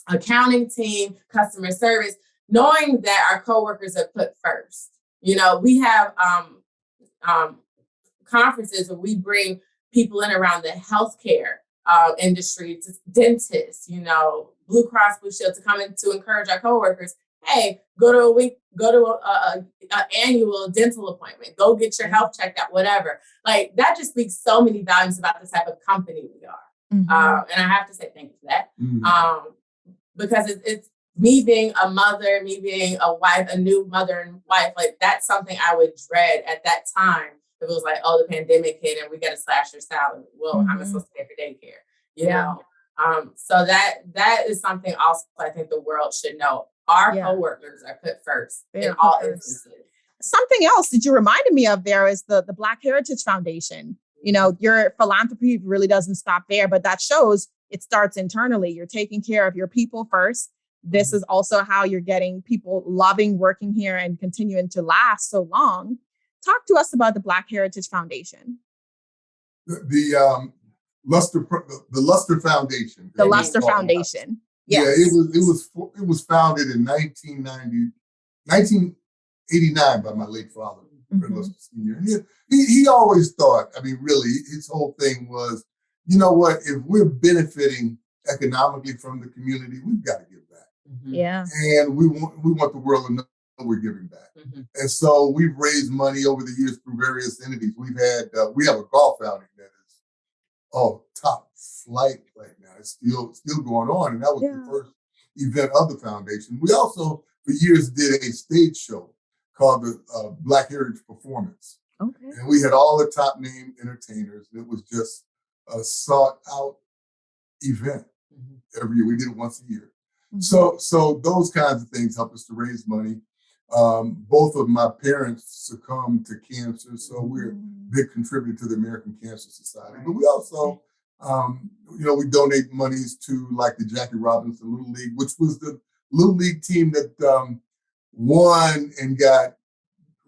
accounting team, customer service, knowing that our coworkers are put first. We have conferences where we bring people in around the healthcare industry, to dentists, Blue Cross Blue Shield, to come in to encourage our coworkers. Hey, go to a annual dental appointment. Go get your health checked out, whatever. Like that just speaks so many volumes about the type of company we are. And I have to say thank you for that. Because it's me being a mother, me being a wife, a new mother and wife, like that's something I would dread at that time. If it was like, oh, the pandemic hit and we got to slash your salary. Well, how am I supposed to pay for daycare? You know? So that is something also I think the world should know. Our coworkers are put first in all instances. Something else that you reminded me of there is the Black Heritage Foundation. Your philanthropy really doesn't stop there, but that shows it starts internally. You're taking care of your people first. This is also how you're getting people loving working here and continuing to last so long. Talk to us about the Black Heritage Foundation. The Luster Foundation. The Luster Foundation. Yes. Yeah, it was founded in 1989 by my late father, Fred Luster Sr. And he always thought, really, his whole thing was, you know what, if we're benefiting economically from the community, we've got to give back. Yeah. And we want the world to know we're giving back. And so we've raised money over the years through various entities. We have a golf outing that is top flight right now. It's still going on. And that was the first event of the foundation. We also, for years, did a stage show called the Black Heritage Performance. Okay. And we had all the top name entertainers. It was just a sought out event every year. We did it once a year. So those kinds of things help us to raise money. Both of my parents succumbed to cancer, so we're a big contributor to the American Cancer Society. But we also, we donate monies to like the Jackie Robinson Little League, which was the Little League team that won and got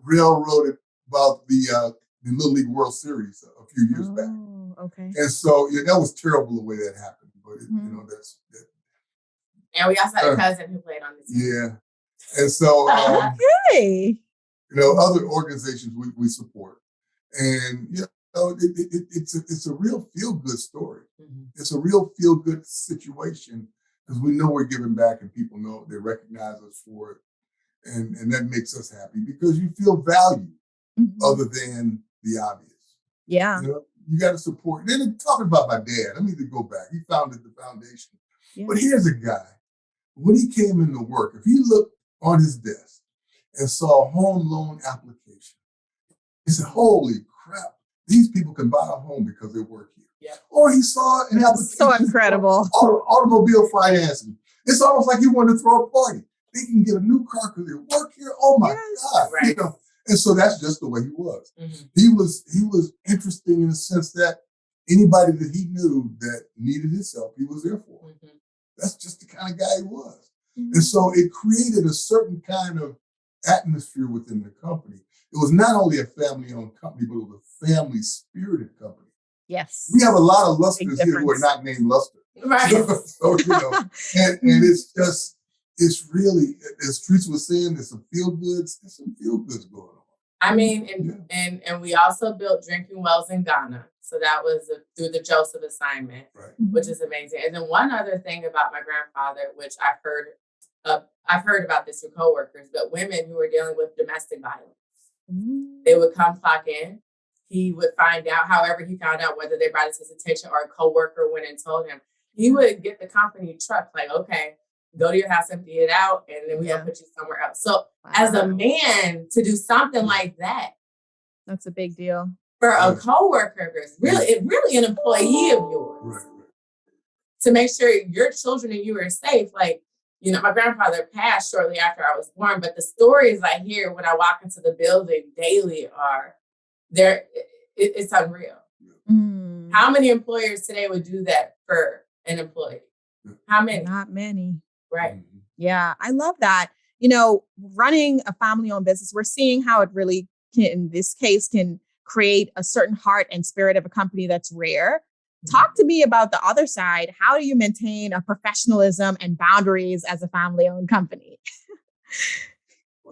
railroaded about the Little League World Series a few years back. Okay. And so that was terrible the way that happened. But that's. And we also had a cousin who played on the team. Yeah. And so, okay. Other organizations we support, and it's a real feel good story. It's a real feel good situation because we know we're giving back, and people know they recognize us for it, and that makes us happy because you feel valued other than the obvious. Yeah. You got to support. Then talking about my dad, let me go back. He founded the foundation, but here's a guy. When he came into work, if he looked on his desk and saw a home loan application, he said, holy crap, these people can buy a home because they work here. Yeah. Or he saw an application. So incredible. Automobile financing. It's almost like he wanted to throw a party. They can get a new car because they work here. Oh my God. Right. And so that's just the way he was. He was interesting in the sense that anybody that he knew that needed his help, he was there for. That's just the kind of guy he was. And so it created a certain kind of atmosphere within the company. It was not only a family-owned company, but it was a family-spirited company. Yes. We have a lot of Lusters here who are not named Luster. Right. So, and it's really, as Teresa was saying, there's some feel-goods going on. I mean, and we also built drinking wells in Ghana. So that was through the Joseph assignment, which is amazing. And then one other thing about my grandfather, which I've heard about this through coworkers, but women who were dealing with domestic violence, they would come clock in. He would find out, however he found out, whether they brought it to his attention or a coworker went and told him, he would get the company truck, like, okay, go to your house, empty it out, and then we'll put you somewhere else. So as a man, to do something like that, that's a big deal. For a coworker, really an employee of yours, to make sure your children and you are safe. Like, my grandfather passed shortly after I was born, but the stories I hear when I walk into the building daily are there. It's unreal. How many employers today would do that for an employee? How many? Not many. Right. Yeah, I love that. Running a family-owned business, we're seeing how it really can, in this case, can create a certain heart and spirit of a company that's rare. Talk to me about the other side. How do you maintain a professionalism and boundaries as a family-owned company?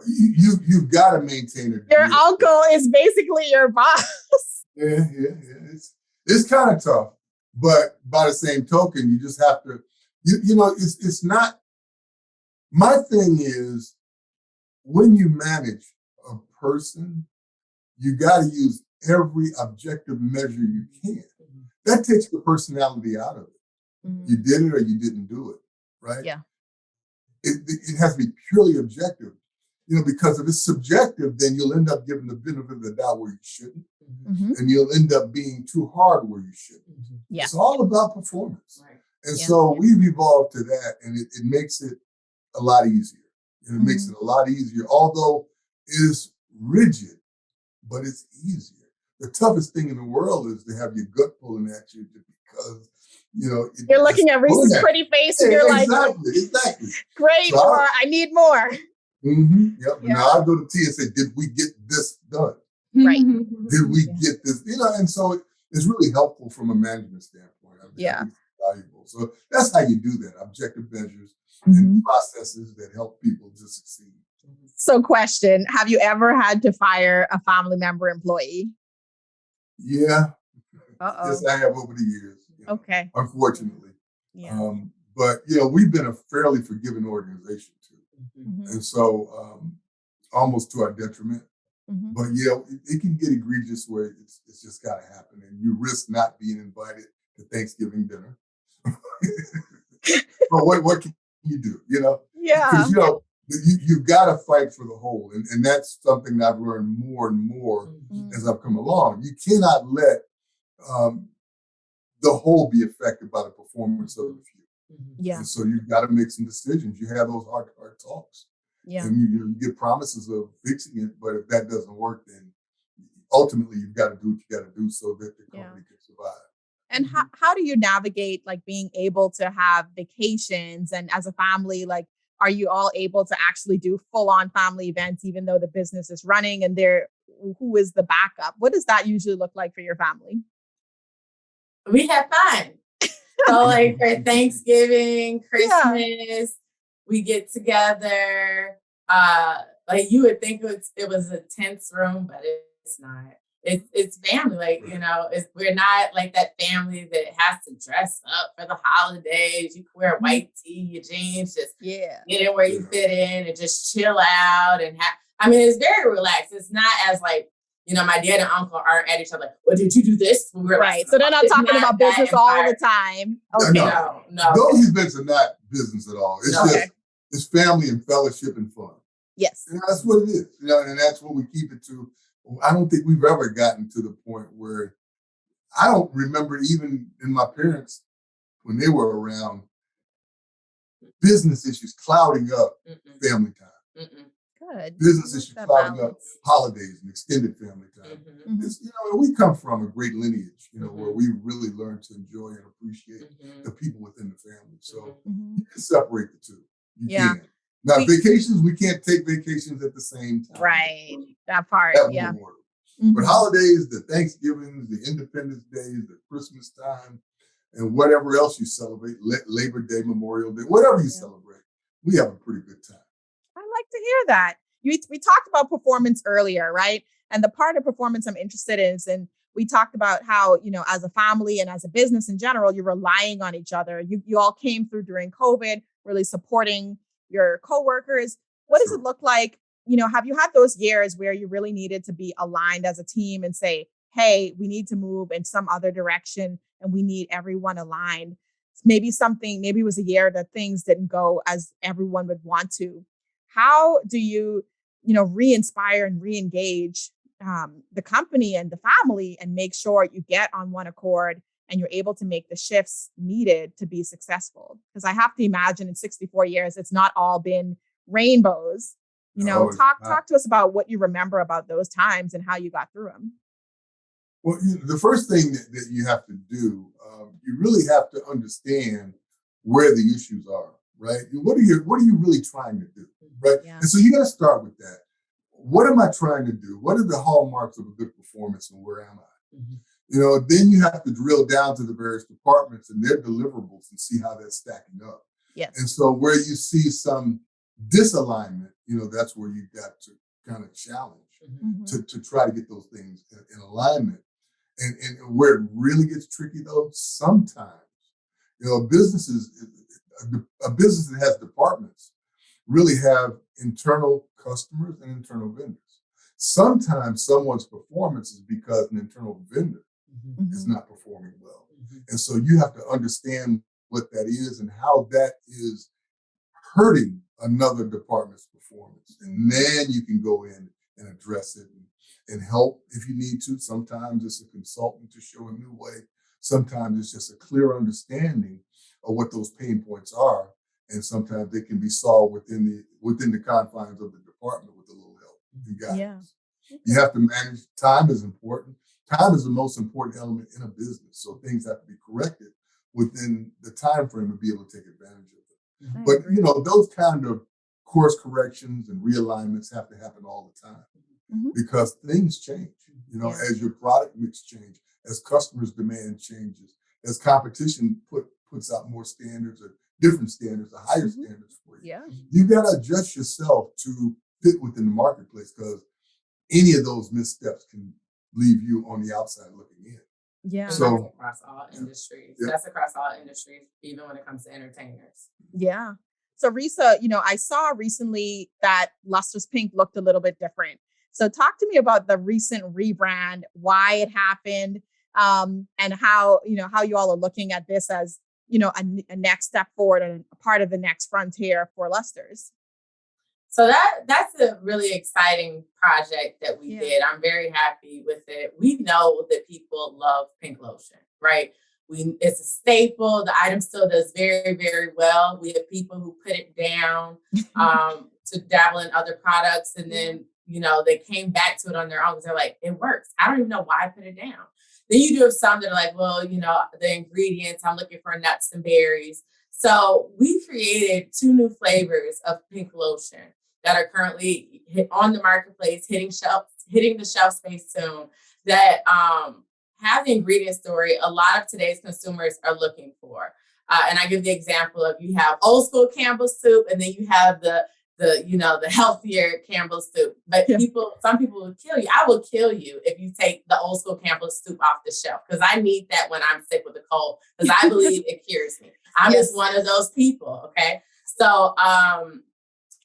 You've got to maintain it. Your uncle is basically your boss. Yeah. It's kind of tough, but by the same token, you just have to. It's not. My thing is, when you manage a person, you got to use every objective measure you can. That takes the personality out of it. You did it or you didn't do it, right? Yeah. It has to be purely objective, because if it's subjective, then you'll end up giving the benefit of the doubt where you shouldn't, and you'll end up being too hard where you shouldn't. Yeah. It's all about performance. Right. And so we've evolved to that, and it makes it a lot easier. And it makes it a lot easier, although it's rigid, but it's easier. The toughest thing in the world is to have your gut pulling at you because, you're looking at Reese's pretty face and you're exactly. Great, so I need more. Yep. Yeah. Now I go to T and say, did we get this done? Right. Did we get this? And so it's really helpful from a management standpoint. It's valuable. So that's how you do that. Objective measures and processes that help people to succeed. So question, have you ever had to fire a family member employee? Yeah. Yes, I have over the years. Okay. Unfortunately. Yeah. But, we've been a fairly forgiving organization too. And so almost to our detriment. But it can get egregious where it's just got to happen. And you risk not being invited to Thanksgiving dinner. But what can you do, Yeah. Because, you've got to fight for the whole. And that's something that I've learned more and more as I've come along. You cannot let the whole be affected by the performance of the few. Yeah. And so you've got to make some decisions. You have those hard talks. Yeah. And you get promises of fixing it, but if that doesn't work, then ultimately you've got to do what you got to do so that the company can survive. And how do you navigate like being able to have vacations and as a family, like, are you all able to actually do full on family events, even though the business is running and who is the backup? What does that usually look like for your family? We have fun. So like for Thanksgiving, Christmas, we get together. Like you would think it was a tense room, but it's not. It's family. Like, we're not like that family that has to dress up for the holidays. You can wear a white tee, your jeans, just get in where you fit in and just chill out and it's very relaxed. It's not as like, my dad and uncle aren't at each other like, well, did you do this? Right. So they're not talking about business all the time. Okay. No. Those events are not business at all. It's just, it's family and fellowship and fun. Yes. And that's what it is. And that's what we keep it to. I don't think we've ever gotten to the point where I don't remember even in my parents, when they were around, business issues clouding up family time. Good. Business issues clouding up holidays and extended family time. We come from a great lineage, where we really learn to enjoy and appreciate the people within the family. So you can separate the two. You can. Now, vacations, we can't take vacations at the same time. Right. That part. That work. But holidays, the Thanksgivings, the Independence Days, the Christmas time, and whatever else you celebrate, Labor Day, Memorial Day, whatever you celebrate, we have a pretty good time. I like to hear that. We talked about performance earlier, right? And the part of performance I'm interested in is, and we talked about how, as a family and as a business in general, you're relying on each other. You all came through during COVID, really supporting your coworkers. What does it look like? Have you had those years where you really needed to be aligned as a team and say, hey, we need to move in some other direction and we need everyone aligned? Maybe it was a year that things didn't go as everyone would want to. How do you, re-inspire and re-engage the company and the family and make sure you get on one accord and you're able to make the shifts needed to be successful? Because I have to imagine in 64 years, it's not all been rainbows. Talk to us about what you remember about those times and how you got through them. Well, the first thing that you have to do, you really have to understand where the issues are, right? What are you really trying to do, right? Yeah. And so you got to start with that. What am I trying to do? What are the hallmarks of a good performance and where am I? Then you have to drill down to the various departments and their deliverables and see how that's stacking up. Yes. And so where you see some disalignment, that's where you got to kind of challenge to try to get those things in alignment. And where it really gets tricky though, sometimes, a business that has departments really have internal customers and internal vendors. Sometimes someone's performance is because an internal vendor is not performing well. And so you have to understand what that is and how that is hurting another department's performance. And then you can go in and address it and help if you need to. Sometimes it's a consultant to show a new way. Sometimes it's just a clear understanding of what those pain points are. And sometimes they can be solved within the confines of the department with a little help and guidance. Yeah. You have to manage. Time is important. Time is the most important element in a business. So things have to be corrected within the time frame to be able to take advantage of it. But those kind of course corrections and realignments have to happen all the time because things change. As your product mix change, as customers' demand changes, as competition puts out more standards or different standards or higher standards for you. Yeah. You got to adjust yourself to fit within the marketplace because any of those missteps can leave you on the outside looking in. Yeah. So that's across all industries. Yeah. That's across all industries, even when it comes to entertainers. Yeah. So Resa, I saw recently that Luster's Pink looked a little bit different. So talk to me about the recent rebrand, why it happened, and how you all are looking at this as, a next step forward and a part of the next frontier for Luster's. So that's a really exciting project that we did. I'm very happy with it. We know that people love pink lotion, right? It's a staple. The item still does very, very well. We have people who put it down to dabble in other products. And then, they came back to it on their own because they're like, it works. I don't even know why I put it down. Then you do have some that are like, well, the ingredients, I'm looking for nuts and berries. So we created 2 new flavors of pink lotion that are currently on the marketplace, hitting the shelf space soon, that have the ingredient story a lot of today's consumers are looking for. And I give the example of, you have old school Campbell's soup, and then you have the healthier Campbell's soup. But some people will kill you. I will kill you if you take the old school Campbell's soup off the shelf, because I need that when I'm sick with a cold, because I believe it cures me. I'm just one of those people. Okay. So,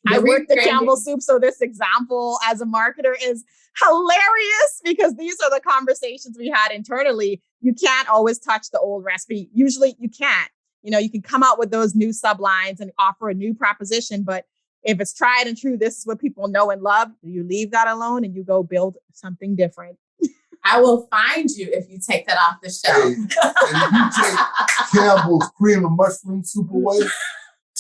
I worked the Campbell's soup. So this example as a marketer is hilarious, because these are the conversations we had internally. You can't always touch the old recipe. Usually you can't. You can come out with those new sublines and offer a new proposition, but if it's tried and true, this is what people know and love, you leave that alone and you go build something different. I will find you if you take that off the shelf. Hey, and if you take Campbell's cream and mushroom soup away,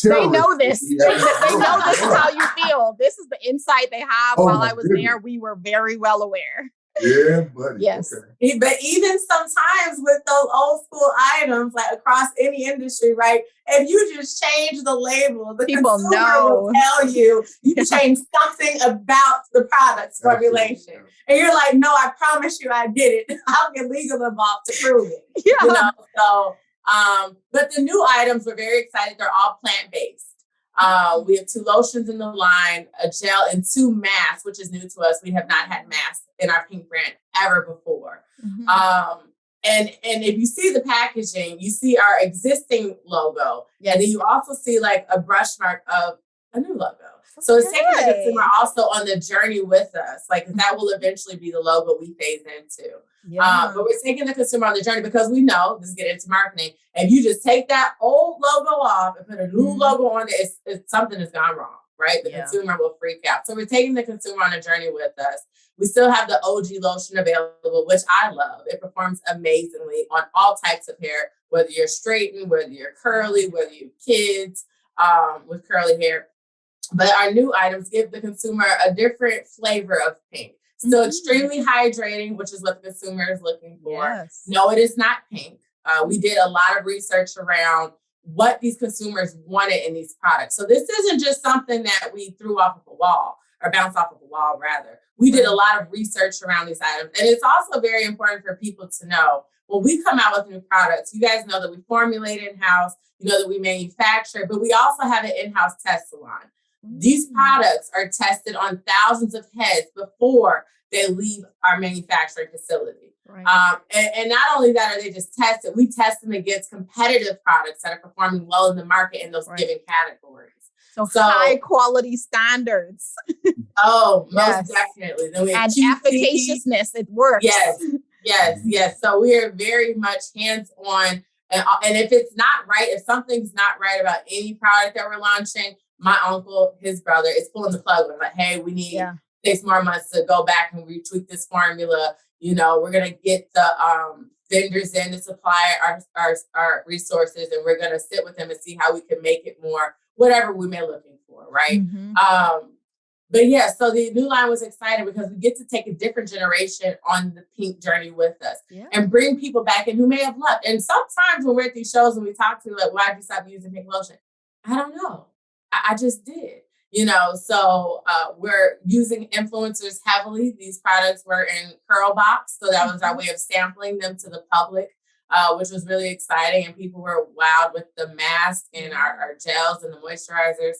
they know this. They know this is how you feel. This is the insight they have. While I was there, we were very well aware. Yeah, buddy. Yes. Okay. But even sometimes with those old school items, like across any industry, right? If you just change the label, the people consumer will tell you change something about the product's formulation. And you're like, no, I promise you I did it. I'll get legal involved to prove it. Yeah. But the new items, we're very excited. They're all plant-based. We have 2 lotions in the line, a gel, and 2 masks, which is new to us. We have not had masks in our pink brand ever before. Mm-hmm. And if you see the packaging, you see our existing logo. Yes. And then you also see like a brush mark of a new logo. So it's taking the consumer also on the journey with us. Like that will eventually be the logo we phase into. Yeah. But we're taking the consumer on the journey because we know, let's get into marketing. If you just take that old logo off and put a new logo on it, it's something has gone wrong, right? The consumer will freak out. So we're taking the consumer on a journey with us. We still have the OG lotion available, which I love. It performs amazingly on all types of hair, whether you're straightened, whether you're curly, whether you're kids with curly hair. But our new items give the consumer a different flavor of pink. Still extremely hydrating, which is what the consumer is looking for. Yes. No, it is not pink. We did a lot of research around what these consumers wanted in these products. So this isn't just something that we threw off of a wall or bounced off of a wall, rather. We did a lot of research around these items. And it's also very important for people to know, when we come out with new products, you guys know that we formulate in-house, you know that we manufacture, but we also have an in-house test salon. These products are tested on thousands of heads before they leave our manufacturing facility. Right. And not only that are they just tested, we test them against competitive products that are performing well in the market in those given categories. So high quality standards. Most definitely. Then we have and efficaciousness, it works. Yes. So we are very much hands-on. And if it's not right, if something's not right about any product that we're launching, my uncle, his brother, is pulling the plug. We're like, hey, we need 6 more months to go back and retweak this formula. We're going to get the vendors in to supply our resources, and we're going to sit with them and see how we can make it more, whatever we may be looking for, right? Mm-hmm. So the new line was exciting because we get to take a different generation on the pink journey with us and bring people back in who may have left. And sometimes when we're at these shows and we talk to like, why'd you stop using pink lotion? I don't know. I just did, so we're using influencers heavily. These products were in Curl Box. So that was our way of sampling them to the public, which was really exciting. And people were wowed with the mask and our gels and the moisturizers.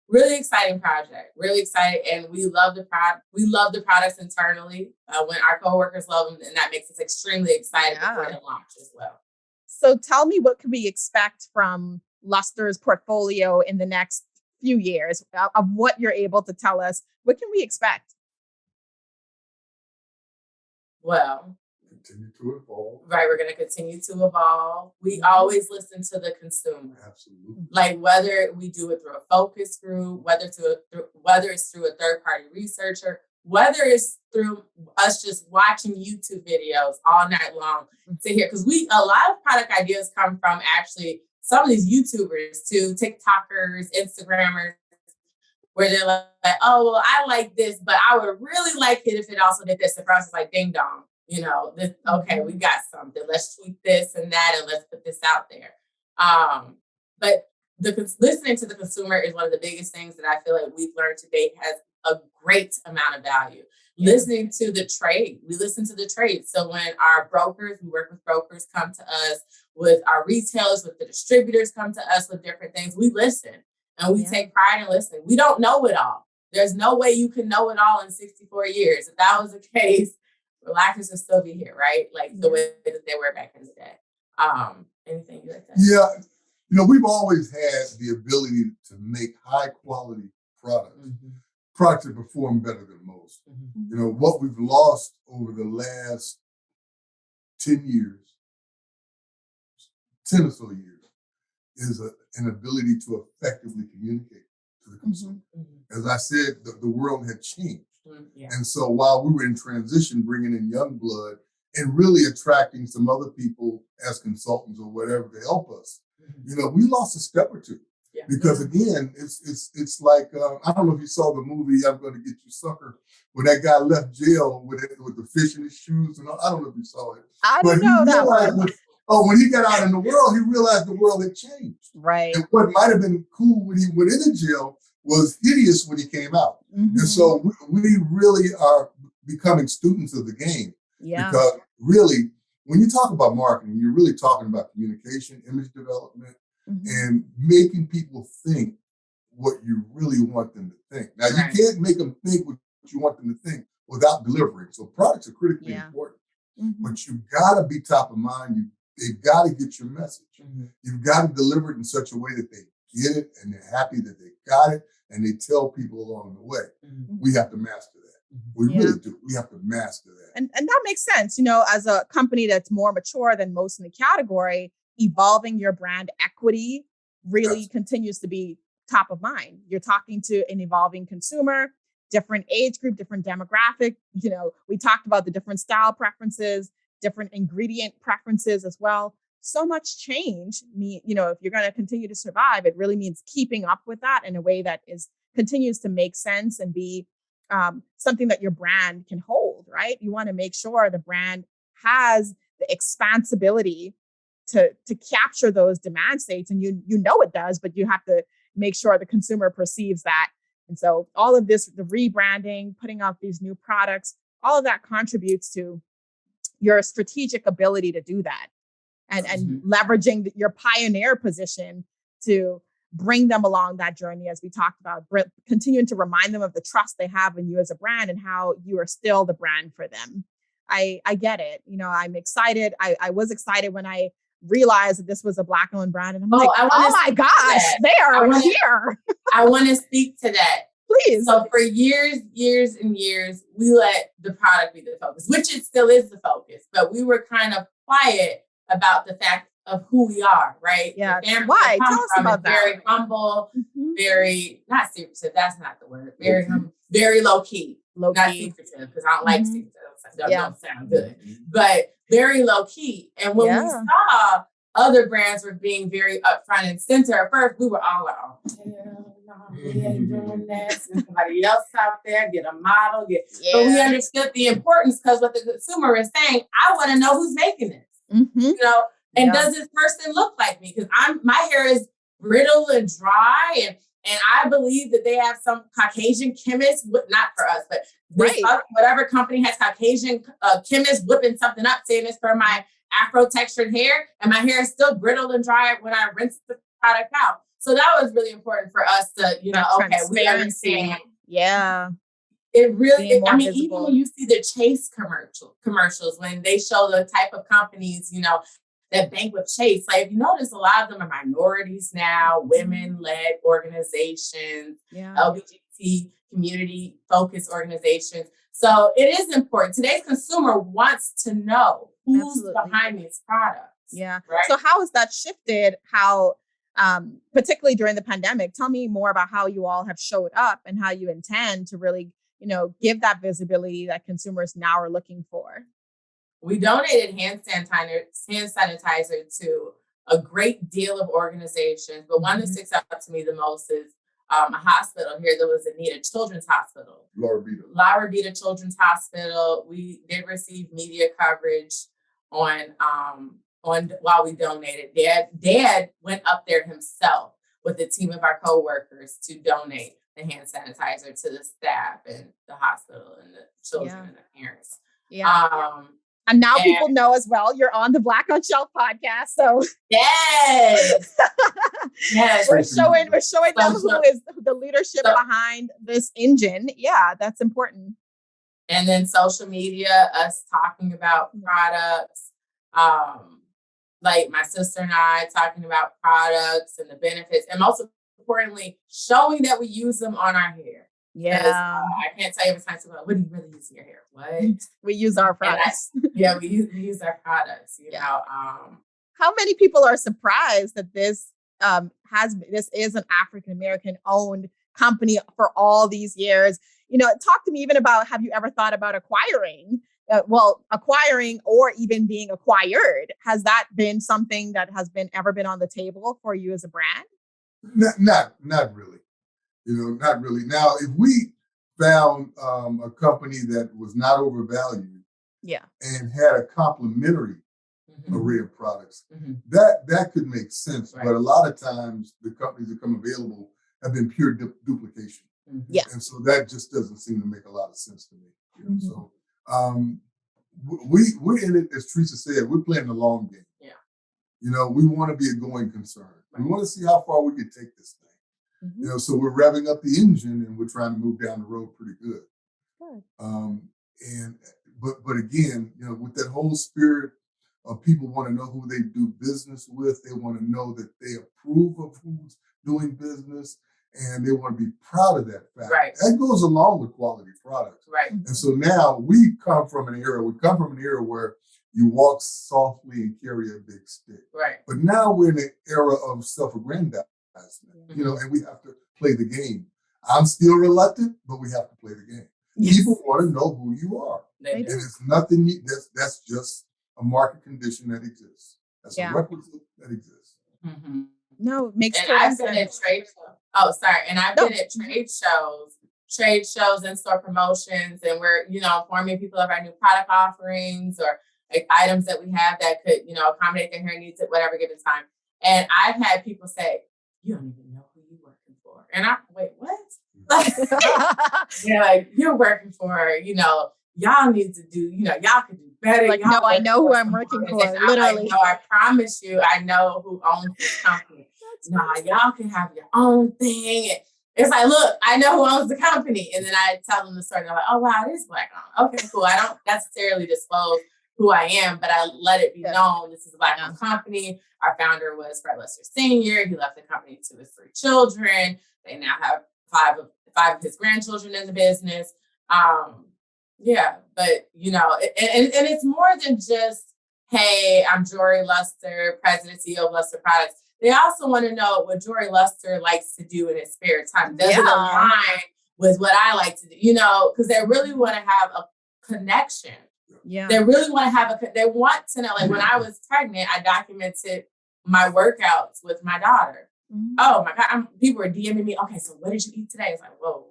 Really exciting project, really excited. And we love the product. We love the products internally when our coworkers love them. And that makes us extremely excited before the launch as well. So tell me, what can we expect from Luster's portfolio in the next few years of what you're able to tell us? What can we expect? Well, Continue to evolve. Right, we're going to continue to evolve. We always listen to the consumer. Absolutely. Like whether we do it through a focus group, whether it's through a third-party researcher, whether it's through us just watching YouTube videos all night long to hear, because a lot of product ideas come from actually some of these YouTubers too, TikTokers, Instagrammers, where they're like, oh, well, I like this, but I would really like it if it also did this. And for us, it's like, ding dong, this, okay, we got something. Let's tweak this and that, and let's put this out there. But listening to the consumer is one of the biggest things that I feel like we've learned today has a great amount of value. Listening to the trade, we listen to the trade. So when our brokers, we work with brokers, come to us, with our retailers, with the distributors come to us with different things, we listen and we take pride in listening. We don't know it all. There's no way you can know it all in 64 years. If that was the case, relaxers would still be here, right? Like the way that they were back in the day. Anything you like that? Yeah. We've always had the ability to make high quality products. Products that perform better than most. What we've lost over the last 10 or so years, is an ability to effectively communicate to the consumer. As I said, the world had changed. And so while we were in transition, bringing in young blood and really attracting some other people as consultants or whatever to help us, we lost a step or two. Because again, it's like, I don't know if you saw the movie, I'm Going to Get You Sucker, when that guy left jail with the fish in his shoes. And I don't know if you saw it. I didn't know that one. When he got out in the world, he realized the world had changed. Right. And what might have been cool when he went into jail was hideous when he came out. And so we really are becoming students of the game. Yeah. Because really, when you talk about marketing, you're really talking about communication, image development, and making people think what you really want them to think. Now, you can't make them think what you want them to think without delivering. So products are critically important. But you've got to be top of mind. They've got to get your message. You've got to deliver it in such a way that they get it and they're happy that they got it and they tell people along the way. We have to master that. We really do. We have to master that. And that makes sense. As a company that's more mature than most in the category, evolving your brand equity really continues to be top of mind. You're talking to an evolving consumer, different age group, different demographic. We talked about the different style preferences, different ingredient preferences as well. So much change. If you're going to continue to survive, it really means keeping up with that in a way that continues to make sense and be something that your brand can hold, right? You want to make sure the brand has the expansibility to capture those demand states. And you know it does, but you have to make sure the consumer perceives that. And so all of this, the rebranding, putting out these new products, all of that contributes to your strategic ability to do that and leveraging your pioneer position to bring them along that journey, as we talked about, continuing to remind them of the trust they have in you as a brand and how you are still the brand for them. I get it. I'm excited. I was excited when I realized that this was a Black-owned brand. And I'm like, oh my gosh, they are here. I want to speak to that. Please. So for years and years, we let the product be the focus, which it still is the focus, but we were kind of quiet about the fact of who we are, right? Yeah. Why? Tell us about that. Very humble, very, not secretive, that's not the word. Very humble, very low key. Not secretive, because I don't like secretive. That don't sound good. But very low key. And when we saw other brands were being very upfront and center, at first we were all like, oh, hell no, we ain't doing that. And somebody else out there, get a model. But we understood the importance, because what the consumer is saying, I want to know who's making this. And does this person look like me? Because my hair is brittle and dry, and I believe that they have some Caucasian chemists, not for us, but whatever company has Caucasian chemists whipping something up, saying it's for my Afro textured hair, and my hair is still brittle and dry when I rinse the product out. So that was really important for us to, okay, we understand. Yeah. It really, even when you see the Chase commercials, when they show the type of companies, that bank with Chase, like if you notice, a lot of them are minorities now, women-led organizations, LGBT community-focused organizations. So it is important. Today's consumer wants to know who's behind these products. Yeah. Right? So how has that shifted how, particularly during the pandemic? Tell me more about how you all have showed up and how you intend to really, give that visibility that consumers now are looking for. We donated hand sanitizer to a great deal of organizations, but one that sticks out to me the most is a hospital here that was in need, a children's hospital. La Rabida Children's Hospital. We did receive media coverage on while we donated. Dad went up there himself with a team of our coworkers to donate the hand sanitizer to the staff and the hospital and the children and the parents. Yeah. And now people know as well, you're on the Black on Shelf podcast. So yes, we're showing them who is the leadership behind this engine. Yeah, that's important. And then social media, us talking about products, like my sister and I talking about products and the benefits, and most importantly, showing that we use them on our hair. Yeah. I can't tell you every time someone, what do you really use in your hair? What? We use our products. We use our products, you know. How many people are surprised that this is an African-American owned company for all these years? Talk to me even about, have you ever thought about acquiring or even being acquired? Has that been something that has ever been on the table for you as a brand? Not really. Not really. Now, if we found a company that was not overvalued, and had a complementary array of products, that could make sense. Right. But a lot of times, the companies that come available have been pure duplication, and so that just doesn't seem to make a lot of sense to me. So we're in it, as Teresa said, we're playing the long game. Yeah. We want to be a going concern. Right. We want to see how far we can take this thing. So we're revving up the engine and we're trying to move down the road pretty good. But again, with that whole spirit of people want to know who they do business with, they want to know that they approve of who's doing business, and they want to be proud of that fact. Right. That goes along with quality products. Right. And so now we come from an era where you walk softly and carry a big stick. Right. But now we're in an era of self-aggrandizement. And we have to play the game. I'm still reluctant, but we have to play the game. Yes. People want to know who you are. And it's nothing, that's just a market condition that exists. That's a requisite that exists. No, makes sense. And I've been at trade shows. And I've been at trade shows and store promotions, and we're, informing people of our new product offerings or like items that we have that could, accommodate their hair needs at whatever given time. And I've had people say, you don't even know who you're working for. And wait, what? Like, you're working for, y'all need to do, y'all could do better. Like, no, I know who I'm working for, literally. No, I promise you, I know who owns this company. Y'all can have your own thing. It's like, look, I know who owns the company. And then I tell them the story. They're like, oh, wow, it is Black owned. Okay, cool. I don't necessarily disclose who I am, but I let it be known this is a Black owned company. Our founder was Fred Luster Sr. He left the company to his 3 children. They now have five of his grandchildren in the business. But and it's more than just, hey, I'm Jory Luster, president, CEO of Luster Products. They also want to know what Jory Luster likes to do in his spare time. Does it align with what I like to do? Because they really want to have a connection. Yeah. They really want to they want to know, like when I was pregnant, I documented my workouts with my daughter. Oh my God. People were DMing me. Okay, so what did you eat today? It's like, whoa.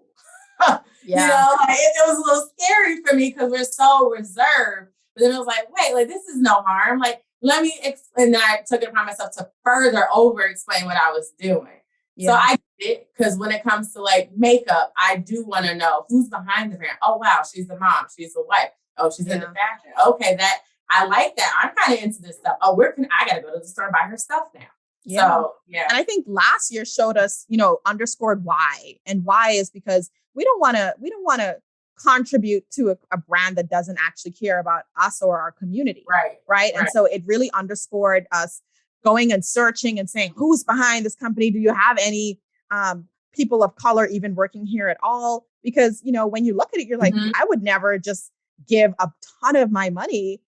It was a little scary for me because we're so reserved. But then it was like, wait, like this is no harm. Like, let me explain. And I took it upon myself to further over explain what I was doing. Yeah. So I did it because when it comes to like makeup, I do want to know who's behind the brand. Oh, wow. She's the mom. She's the wife. Oh, she's into fashion. Okay, I like that. I'm kind of into this stuff. Oh, I got to go to the store and buy her stuff now. Yeah. So, And I think last year showed us, underscored why. And why is because we don't want to contribute to a brand that doesn't actually care about us or our community. Right. And so it really underscored us going and searching and saying, who's behind this company? Do you have any people of color even working here at all? Because, when you look at it, you're like, I would never just give a ton of my money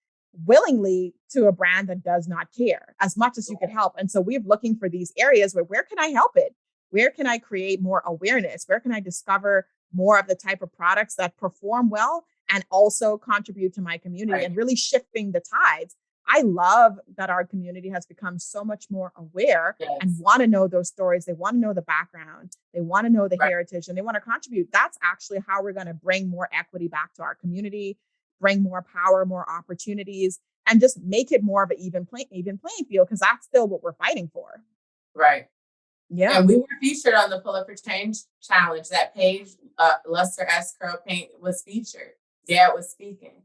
willingly to a brand that does not care as much as you could help. And so we're looking for these areas where can I help it? Where can I create more awareness? Where can I discover more of the type of products that perform well and also contribute to my community and really shifting the tides? I love that our community has become so much more aware and want to know those stories. They want to know the background. They want to know the heritage and they want to contribute. That's actually how we're going to bring more equity back to our community, bring more power, more opportunities, and just make it more of an even playing field, because that's still what we're fighting for. Right. Yeah. And we were featured on the Pull Up for Change Challenge. That page, Luster S Curl Paint, was featured. Dad was speaking.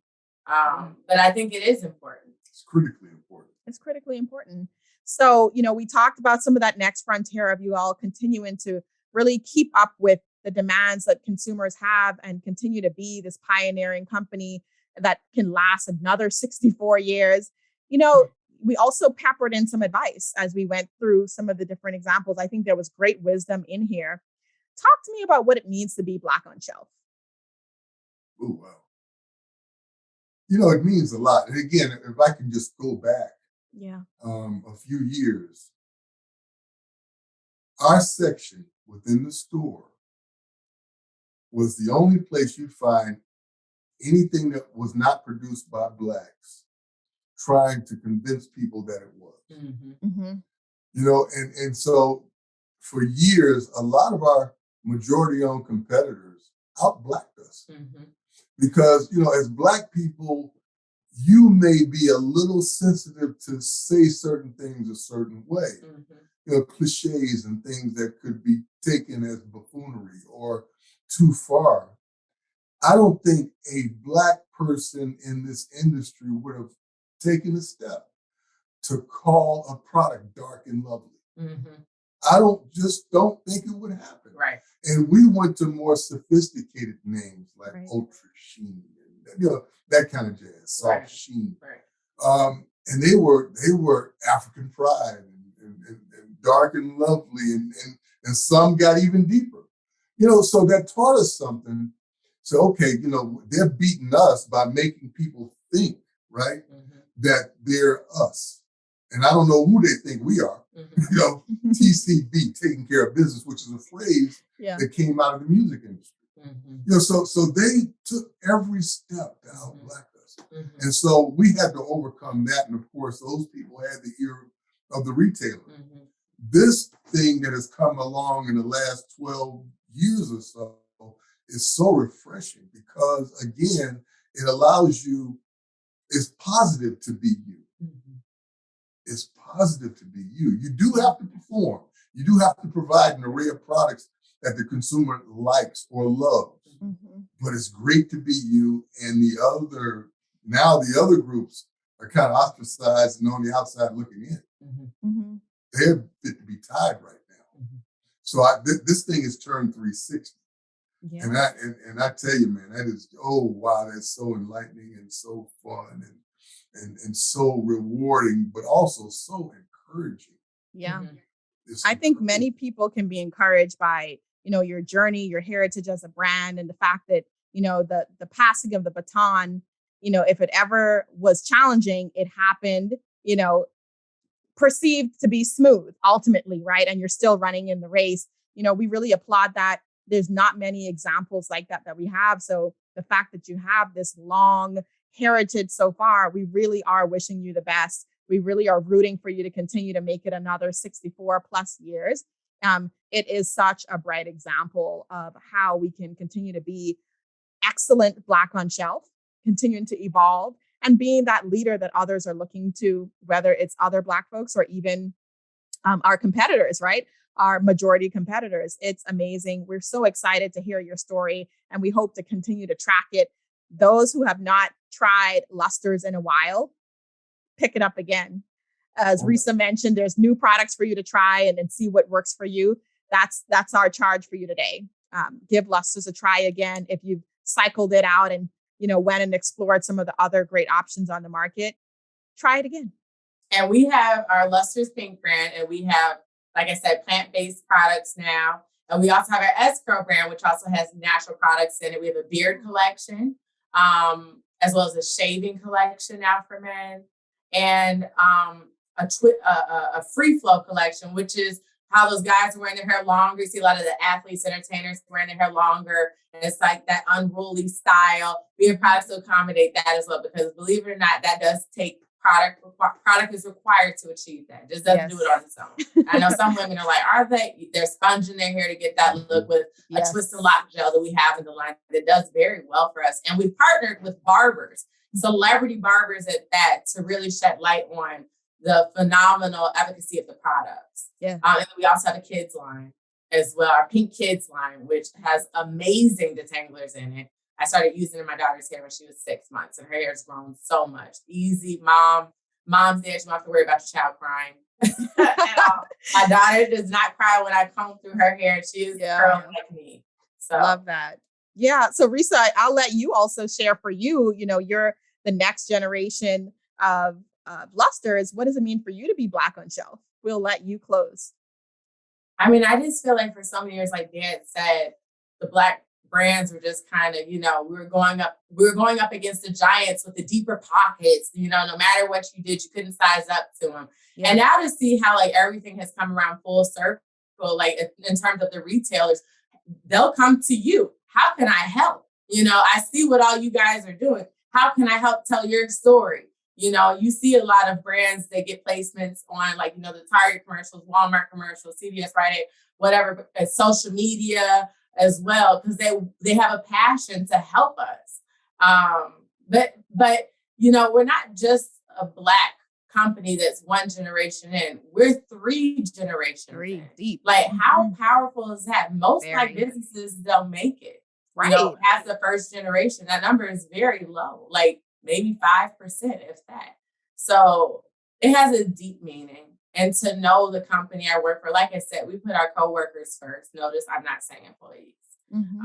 But I think it is important. It's critically important. It's critically important. So, we talked about some of that next frontier of you all continuing to really keep up with the demands that consumers have and continue to be this pioneering company that can last another 64 years. We also peppered in some advice as we went through some of the different examples. I think there was great wisdom in here. Talk to me about what it means to be Black on shelf. Oh, wow. It means a lot. And again, if I can just go back a few years, our section within the store was the only place you'd find anything that was not produced by Blacks trying to convince people that it was. And so for years, a lot of our majority-owned competitors out-Blacked us. Because, as Black people, you may be a little sensitive to say certain things a certain way. Cliches and things that could be taken as buffoonery or too far. I don't think a Black person in this industry would have taken a step to call a product dark and lovely. I don't think it would happen. Right. And we went to more sophisticated names like Ultra Sheen, and, that kind of jazz, soft sheen. Right. And they were African pride and dark and lovely, and some got even deeper. So that taught us something. So, okay, they're beating us by making people think, right, that they're us. And I don't know who they think we are. TCB, taking care of business, which is a phrase that came out of the music industry. So they took every step to out-Black us. And so we had to overcome that. And of course, those people had the ear of the retailer. This thing that has come along in the last 12 years or so is so refreshing because, again, it allows you, it's positive to be you. It's positive to be you. You do have to perform. You do have to provide an array of products that the consumer likes or loves. But it's great to be you. And the other groups are kind of ostracized and on the outside looking in. They're fit to be tied right now. So this thing has turned 360. And I tell you, man, that is, that's so enlightening and so fun and so rewarding, but also so encouraging. Yeah. I think many people can be encouraged by, your journey, your heritage as a brand, and the fact that, the passing of the baton, if it ever was challenging, it happened, perceived to be smooth ultimately, right? And you're still running in the race. We really applaud that. There's not many examples like that we have. So the fact that you have this long heritage so far, we really are wishing you the best. We really are rooting for you to continue to make it another 64 plus years. It is such a bright example of how we can continue to be excellent Black on shelf, continuing to evolve and being that leader that others are looking to, whether it's other Black folks or even our competitors, right? Our majority competitors. It's amazing. We're so excited to hear your story and we hope to continue to track it. Those who have not tried Lusters in a while, pick it up again. As Resa mentioned, there's new products for you to try and see what works for you. That's our charge for you today. Give Lusters a try again. If you've cycled it out and went and explored some of the other great options on the market, try it again. And we have our Luster's Pink brand, and we have, like I said, plant-based products now. And we also have our S Curl brand, which also has natural products in it. We have a beard collection. as well as a shaving collection now for men, and a free flow collection, which is how those guys are wearing their hair longer. You see a lot of the athletes, entertainers wearing their hair longer. And it's like that unruly style. We have products to accommodate that as well, because believe it or not, that does take product. Product is required to achieve that. Just doesn't do it on its own. I know some women are like, they're sponging their hair to get that look with a twist and lock gel that we have in the line that does very well for us. And we've partnered with barbers, celebrity barbers at that, to really shed light on the phenomenal efficacy of the products. And then we also have a kids line as well, our Pink Kids line, which has amazing detanglers in it. I started using it in my daughter's hair when she was 6 months, and her hair has grown so much. Easy, mom's there. She don't have to worry about your child crying at all. My daughter does not cry when I comb through her hair. She is curly like me. So love that. Yeah. So Resa, I'll let you also share for you. You know, you're the next generation of Lusters. What does it mean for you to be Black on shelf? We'll let you close. I mean, I just feel like for so many years, like Dad said, the Black brands were just kind of, we were going up against the giants with the deeper pockets. No matter what you did, you couldn't size up to them. And now to see how like everything has come around full circle, like in terms of the retailers, they'll come to you. How can I help? I see what all you guys are doing. How can I help tell your story? You see a lot of brands that get placements on like, the Target commercials, Walmart commercials, CVS, Rite Aid, whatever, social media as well, because they have a passion to help us. But we're not just a Black company that's one generation in. We're 3 generations in. Deep. Like, how powerful is that? Most Black businesses don't make it. Right. As the first generation, that number is very low. Like, maybe 5%, if that. So it has a deep meaning. And to know the company I work for, like I said, we put our coworkers first. Notice I'm not saying employees.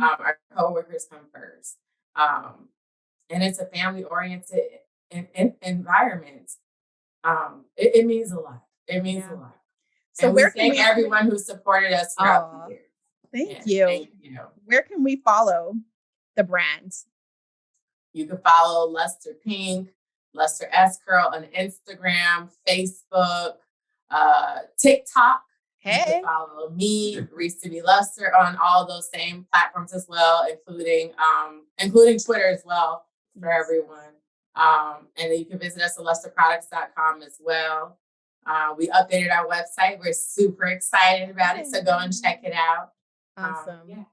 Our coworkers come first. And it's a family-oriented environment. It means a lot. It means a lot. So we thank everyone who supported us throughout the year. Thank you. Where can we follow the brands? You can follow Luster Pink, Luster S Curl on Instagram, Facebook, TikTok. You can follow me, Resa Luster, on all those same platforms as well, including Twitter as well for everyone. And then you can visit us at lusterproducts.com as well. We updated our website. We're super excited about it, so go and check it out. Awesome.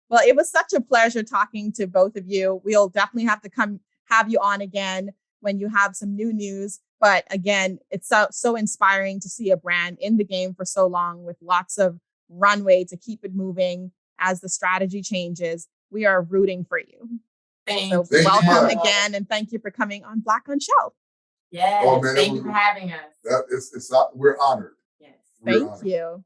Well, it was such a pleasure talking to both of you. We'll definitely have to have you on again when you have some new news. But again, it's so inspiring to see a brand in the game for so long with lots of runway to keep it moving as the strategy changes. We are rooting for you. Thank you. Welcome again, and thank you for coming on Black on Shelf. Yes, thank you for having us. We're honored. Yes. Thank you.